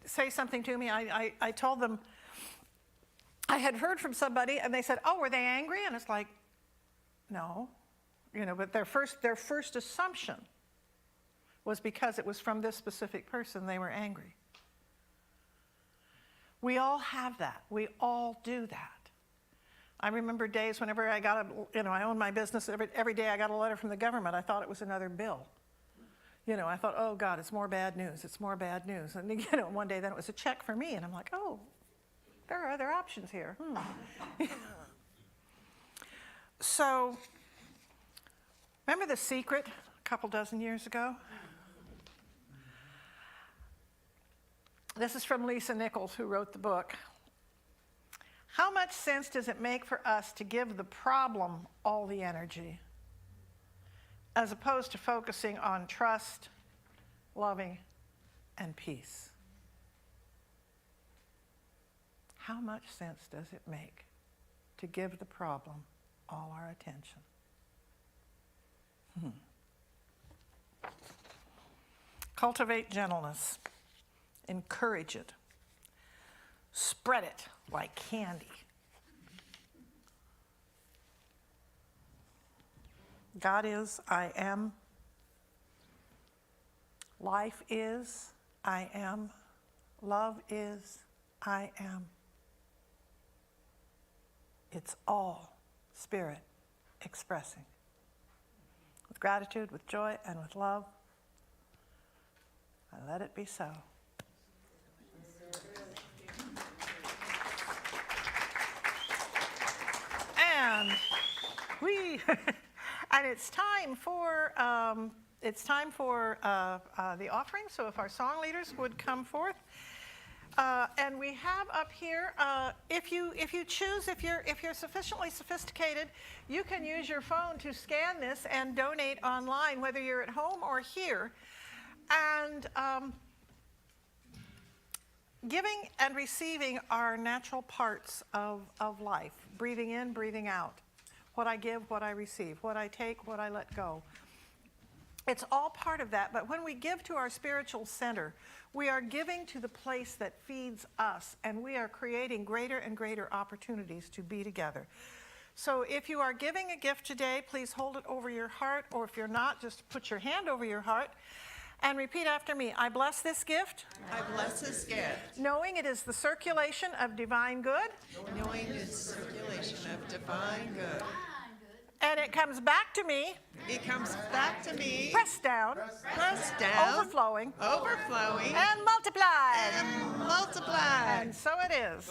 say something to me. I told them, I had heard from somebody and they said, oh, were they angry? And it's like, no, but their first assumption was because it was from this specific person they were angry. We all have that. We all do that. I remember days whenever I got I owned my business, every day I got a letter from the government, I thought it was another bill. I thought, oh God, it's more bad news, it's more bad news. And one day then it was a check for me and I'm like, oh, there are other options here. So, remember The Secret a couple dozen years ago? This is from Lisa Nichols, who wrote the book. How much sense does it make for us to give the problem all the energy, as opposed to focusing on trust, loving, and peace? How much sense does it make to give the problem all our attention? Cultivate gentleness. Encourage it. Spread it like candy. God is, I am. Life is, I am. Love is, I am. It's all Spirit expressing. With gratitude, with joy, and with love, I let it be so. And it's time for the offering. So if our song leaders would come forth. And we have up here, if you choose, if you're sufficiently sophisticated, you can use your phone to scan this and donate online, whether you're at home or here. And giving and receiving are natural parts of life. Breathing in, breathing out. What I give, what I receive. What I take, what I let go. It's all part of that, but when we give to our spiritual center, we are giving to the place that feeds us, and we are creating greater and greater opportunities to be together. So if you are giving a gift today, please hold it over your heart, or if you're not, just put your hand over your heart and repeat after me. I bless this gift, I bless this gift, knowing it is the circulation of divine good, knowing its circulation of divine good. and it comes back to me, It comes back to me, pressed down, overflowing, overflowing, and multiplied. and multiplied. And so it is.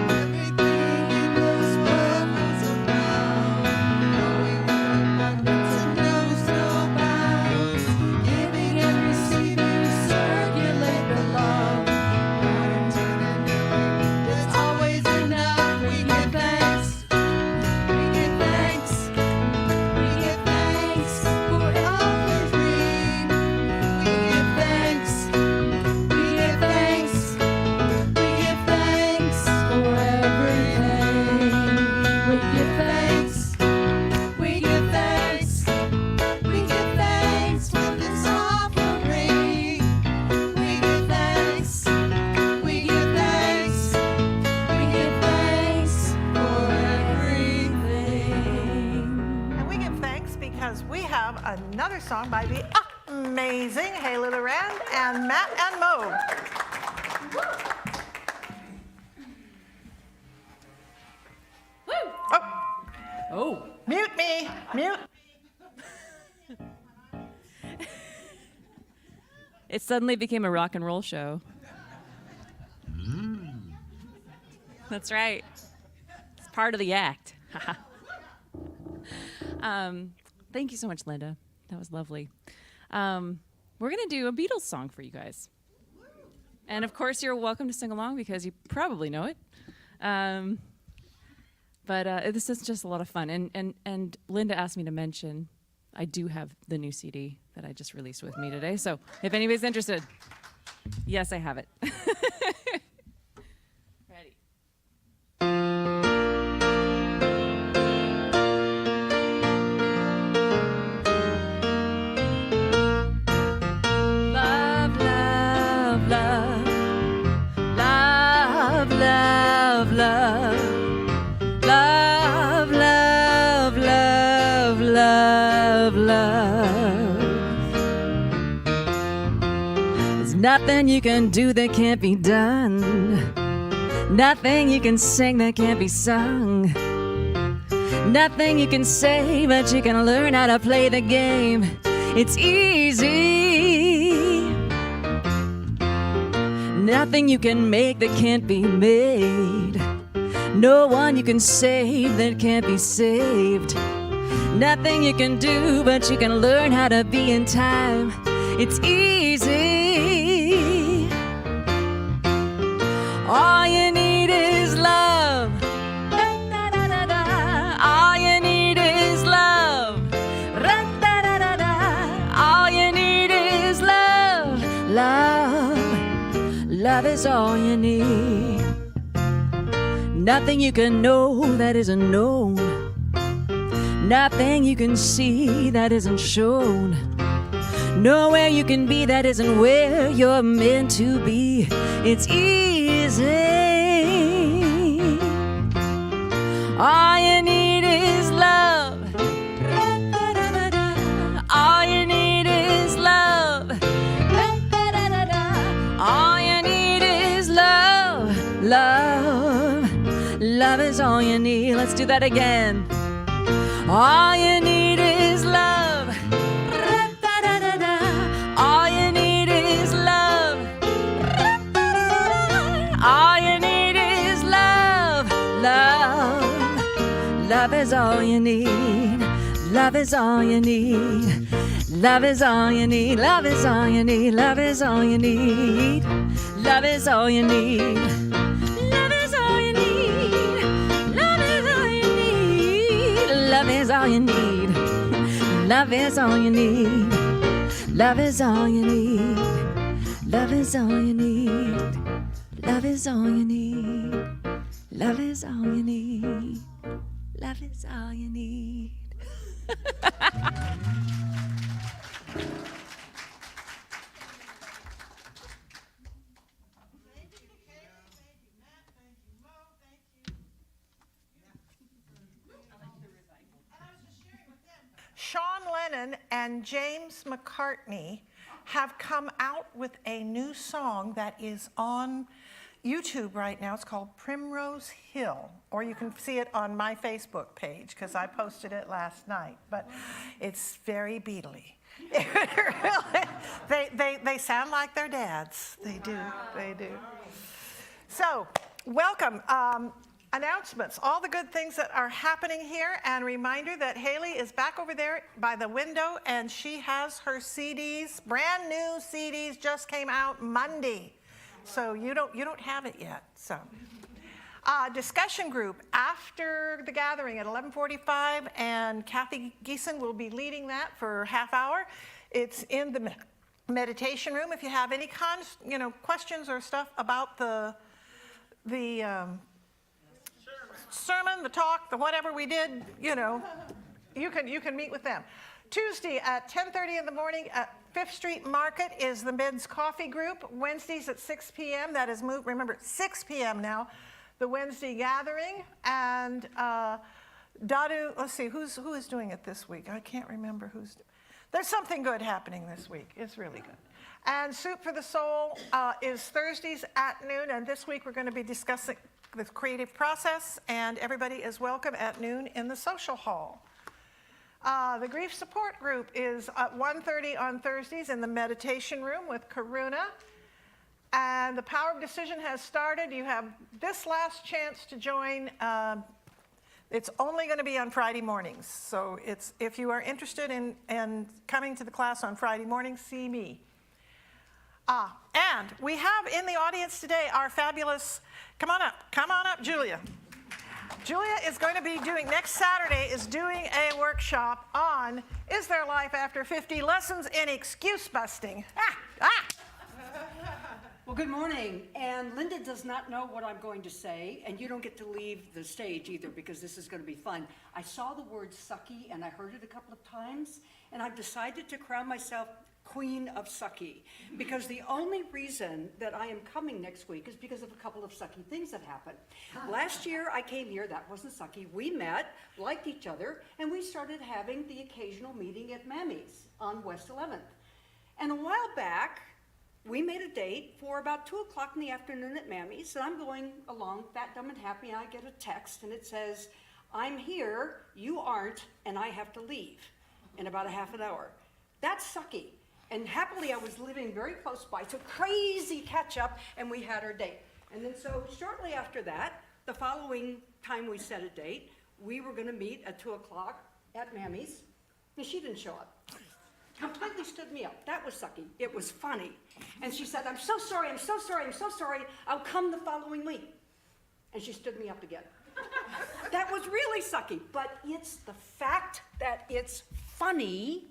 Everything in this world was around, knowing what abundance and knows no bounds. Giving and receiving circulate the love. There's always enough. We give thanks. We give thanks. We give thanks for everything. We give thanks. We give thanks. We give thanks for everything. We give thanks. We give thanks. We give thanks with this offering. We give thanks. We give thanks. We give thanks for everything. And we give thanks because we have another song by the amazing Haley Loran and Matt and Mo. Oh. Mute me, mute. It suddenly became a rock and roll show. That's right. It's part of the act. Thank you so much, Linda. That was lovely. We're going to do a Beatles song for you guys. And of course, you're welcome to sing along because you probably know it. But this is just a lot of fun. And Linda asked me to mention I do have the new CD that I just released with me today. So if anybody's interested, yes, I have it. Ready. Love, love, love. Love, love, love. Love, love, love, love, love. There's nothing you can do that can't be done. Nothing you can sing that can't be sung. Nothing you can say, but you can learn how to play the game. It's easy. Nothing you can make that can't be made. No one you can save that can't be saved. Nothing you can do, but you can learn how to be in time. It's easy. All you need is love. Da-da-da-da-da. All you need is love. Ra-da-da-da-da. All you need is love. Love. Love is all you need. Nothing you can know that isn't known. Nothing you can see that isn't shown. Nowhere you can be that isn't where you're meant to be. It's easy. All you need is love. All you need is love. All you need is love. Love. Love is all you need. Let's do that again. All you need is love. All you need is love. you need. Love is all you need. Love is all you need. Love is all you need. Love is all you need. Love is all you need. Love is all you need. Love is all you need. Love is all you need. Love is all you need. Love is all you need. Love is all you need. Love is all you need. Love is all you need. Love is all you need. Sean Lennon and James McCartney have come out with a new song that is on YouTube right now. It's called Primrose Hill, or you can see it on my Facebook page because I posted it last night, but it's very Beatley. They sound like their dads. They do, they do. So, welcome. Announcements, all the good things that are happening here, and reminder that Haley is back over there by the window, and she has her CDs, brand new CDs, just came out Monday. So you don't have it yet. So, discussion group after the gathering at 11:45, and Kathy Geeson will be leading that for a half hour. It's in the meditation room. If you have any questions or stuff about the sermon, the talk, the whatever we did, you can meet with them. Tuesday at 10:30 in the morning at 5th Street Market is the Men's Coffee Group. Wednesdays at 6 p.m. That is moved. Remember, 6 p.m. now, the Wednesday gathering. And Dadu, let's see, who is doing it this week? I can't remember who's. There's something good happening this week. It's really good. And Soup for the Soul is Thursdays at noon. And this week we're going to be discussing the creative process, and everybody is welcome at noon in the social hall. The grief support group is at 1:30 on Thursdays in the meditation room with Karuna. And the Power of Decision has started. You have this last chance to join. It's only going to be on Friday mornings. So if you are interested in coming to the class on Friday morning, see me. And we have in the audience today our fabulous, come on up, Julia. Julia is going to be doing, next Saturday, is doing a workshop on Is There Life After 50? Lessons in Excuse Busting. Well, good morning. And Linda does not know what I'm going to say, and you don't get to leave the stage either because this is going to be fun. I saw the word sucky, and I heard it a couple of times, and I've decided to crown myself Queen of Sucky, because the only reason that I am coming next week is because of a couple of sucky things that happened. Last year I came here, that wasn't sucky. We met, liked each other, and we started having the occasional meeting at Mammy's on West 11th. And a while back, we made a date for about 2 o'clock in the afternoon at Mammy's, and I'm going along, fat, dumb, and happy, and I get a text, and it says, I'm here, you aren't, and I have to leave in about a half an hour. That's sucky. And happily, I was living very close by, so crazy catch up, and we had our date. And then so shortly after that, the following time we set a date, we were going to meet at 2 o'clock at Mammy's, and she didn't show up. Completely stood me up. That was sucky. It was funny. And she said, I'm so sorry, I'm so sorry, I'm so sorry. I'll come the following week. And she stood me up again. That was really sucky. But it's the fact that it's funny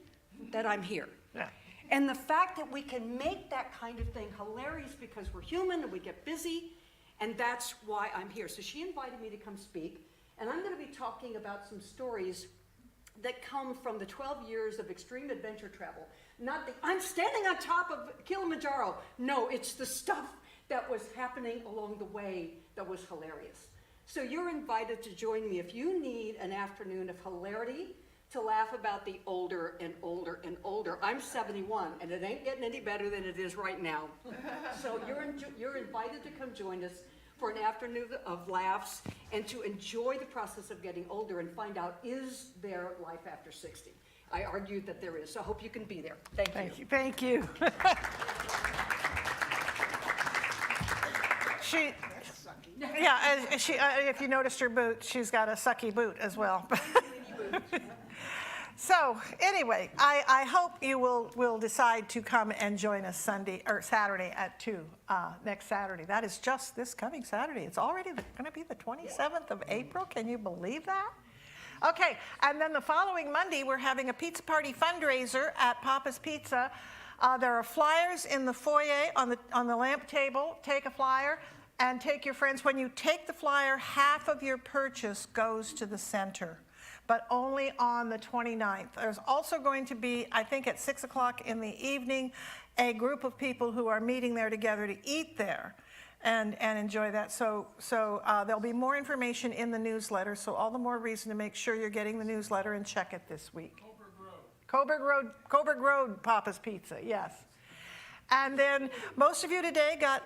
that I'm here. Yeah. And the fact that we can make that kind of thing hilarious because we're human and we get busy, and that's why I'm here. So she invited me to come speak, and I'm going to be talking about some stories that come from the 12 years of extreme adventure travel. Not the, I'm standing on top of Kilimanjaro. No, it's the stuff that was happening along the way that was hilarious. So you're invited to join me if you need an afternoon of hilarity, to laugh about the older and older and older. I'm 71, and it ain't getting any better than it is right now. So you're invited to come join us for an afternoon of laughs and to enjoy the process of getting older and find out, is there life after 60? I argued that there is, so I hope you can be there. Thank you. Thank you. If you noticed her boot, she's got a sucky boot as well. So anyway, I hope you will decide to come and join us Saturday at 2, next Saturday. That is just this coming Saturday. It's already going to be the 27th of April. Can you believe that? Okay, and then the following Monday, we're having a pizza party fundraiser at Papa's Pizza. There are flyers in the foyer on the lamp table. Take a flyer and take your friends. When you take the flyer, half of your purchase goes to the center, but only on the 29th. There's also going to be, I think at 6 o'clock in the evening, a group of people who are meeting there together to eat there and enjoy that. So there'll be more information in the newsletter, so all the more reason to make sure you're getting the newsletter and check it this week. Coburg Road, Papa's Pizza, yes. And then most of you today got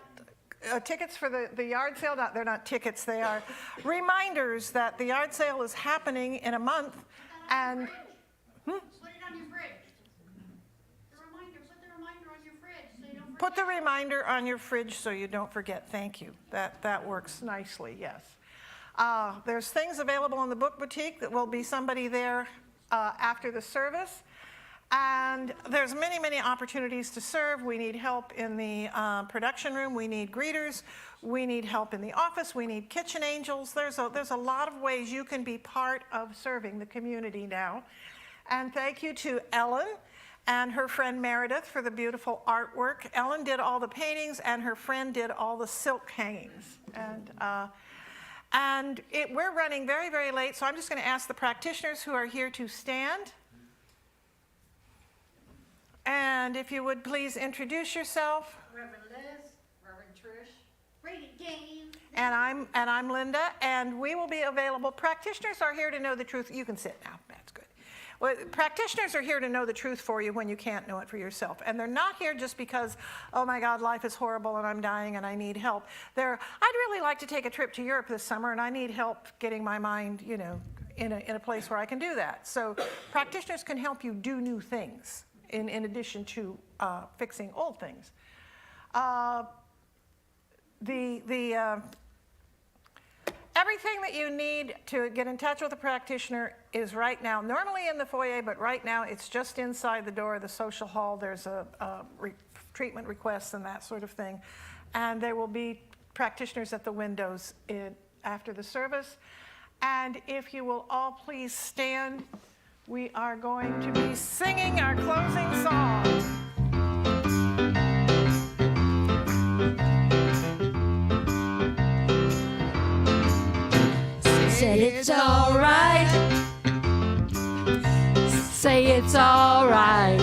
tickets for the yard sale. They're not tickets, they are reminders that the yard sale is happening in a month. And Put it on your fridge. Put the reminder on your fridge so you don't forget. put the reminder on your fridge so you don't forget. Thank you. That works nicely, yes. There's things available in the book boutique that will be somebody there after the service. And there's many, many opportunities to serve. We need help in the production room. We need greeters. We need help in the office. We need kitchen angels. There's a lot of ways you can be part of serving the community now. And thank you to Ellen and her friend Meredith for the beautiful artwork. Ellen did all the paintings and her friend did all the silk hangings. And we're running very, very late, so I'm just going to ask the practitioners who are here to stand. And if you would please introduce yourself. Reverend Liz, Reverend Trish. Radiant Games. And I'm Linda, and we will be available. Practitioners are here to know the truth. You can sit now, that's good. Well, practitioners are here to know the truth for you when you can't know it for yourself. And they're not here just because, oh my God, life is horrible and I'm dying and I need help. I'd really like to take a trip to Europe this summer and I need help getting my mind, in a place where I can do that. So practitioners can help you do new things in addition to fixing old things. Everything that you need to get in touch with a practitioner is right now, normally in the foyer, but right now it's just inside the door of the social hall. There's treatment requests and that sort of thing. And there will be practitioners at the windows after the service. And if you will all please stand, we are going to be singing our closing song. Said it's all right. Say it's all right.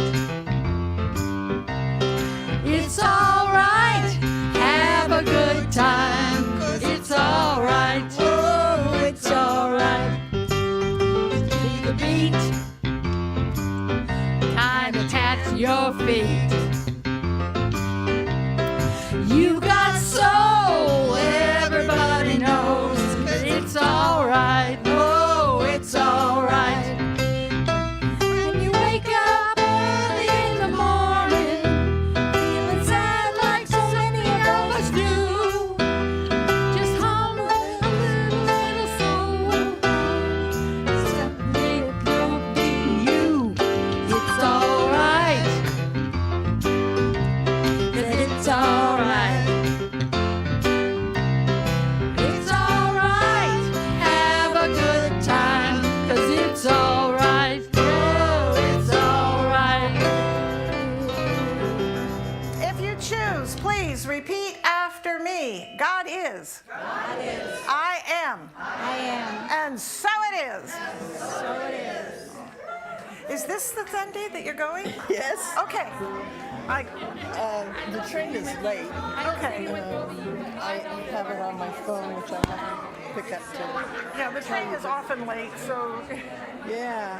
It's all right. Have a good time. It's all right. Oh, it's all right. See the beat. Kinda taps your feet. You got soul. Everybody knows that it's all right. Oh, it's all right. When you wake up early in the morning, feeling sad like so many of us do, just hum a little song. Someday it could be you. It's all right. That it's all right. It's all right. Have a good time, 'cause it's all right. Oh, it's all right. If you choose, please repeat after me. God is. God is. I am. I am. And so it is. So it is. Is this the Sunday that you're going? Yes, Okay. the train is late. Okay. I have it on my phone, which I have to pick up to. Yeah, the train is often late, so Yeah,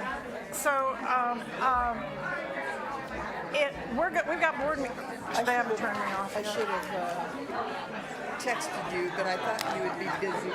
we've got board meetings. They haven't turned me off. I should have texted you, but I thought you would be busy.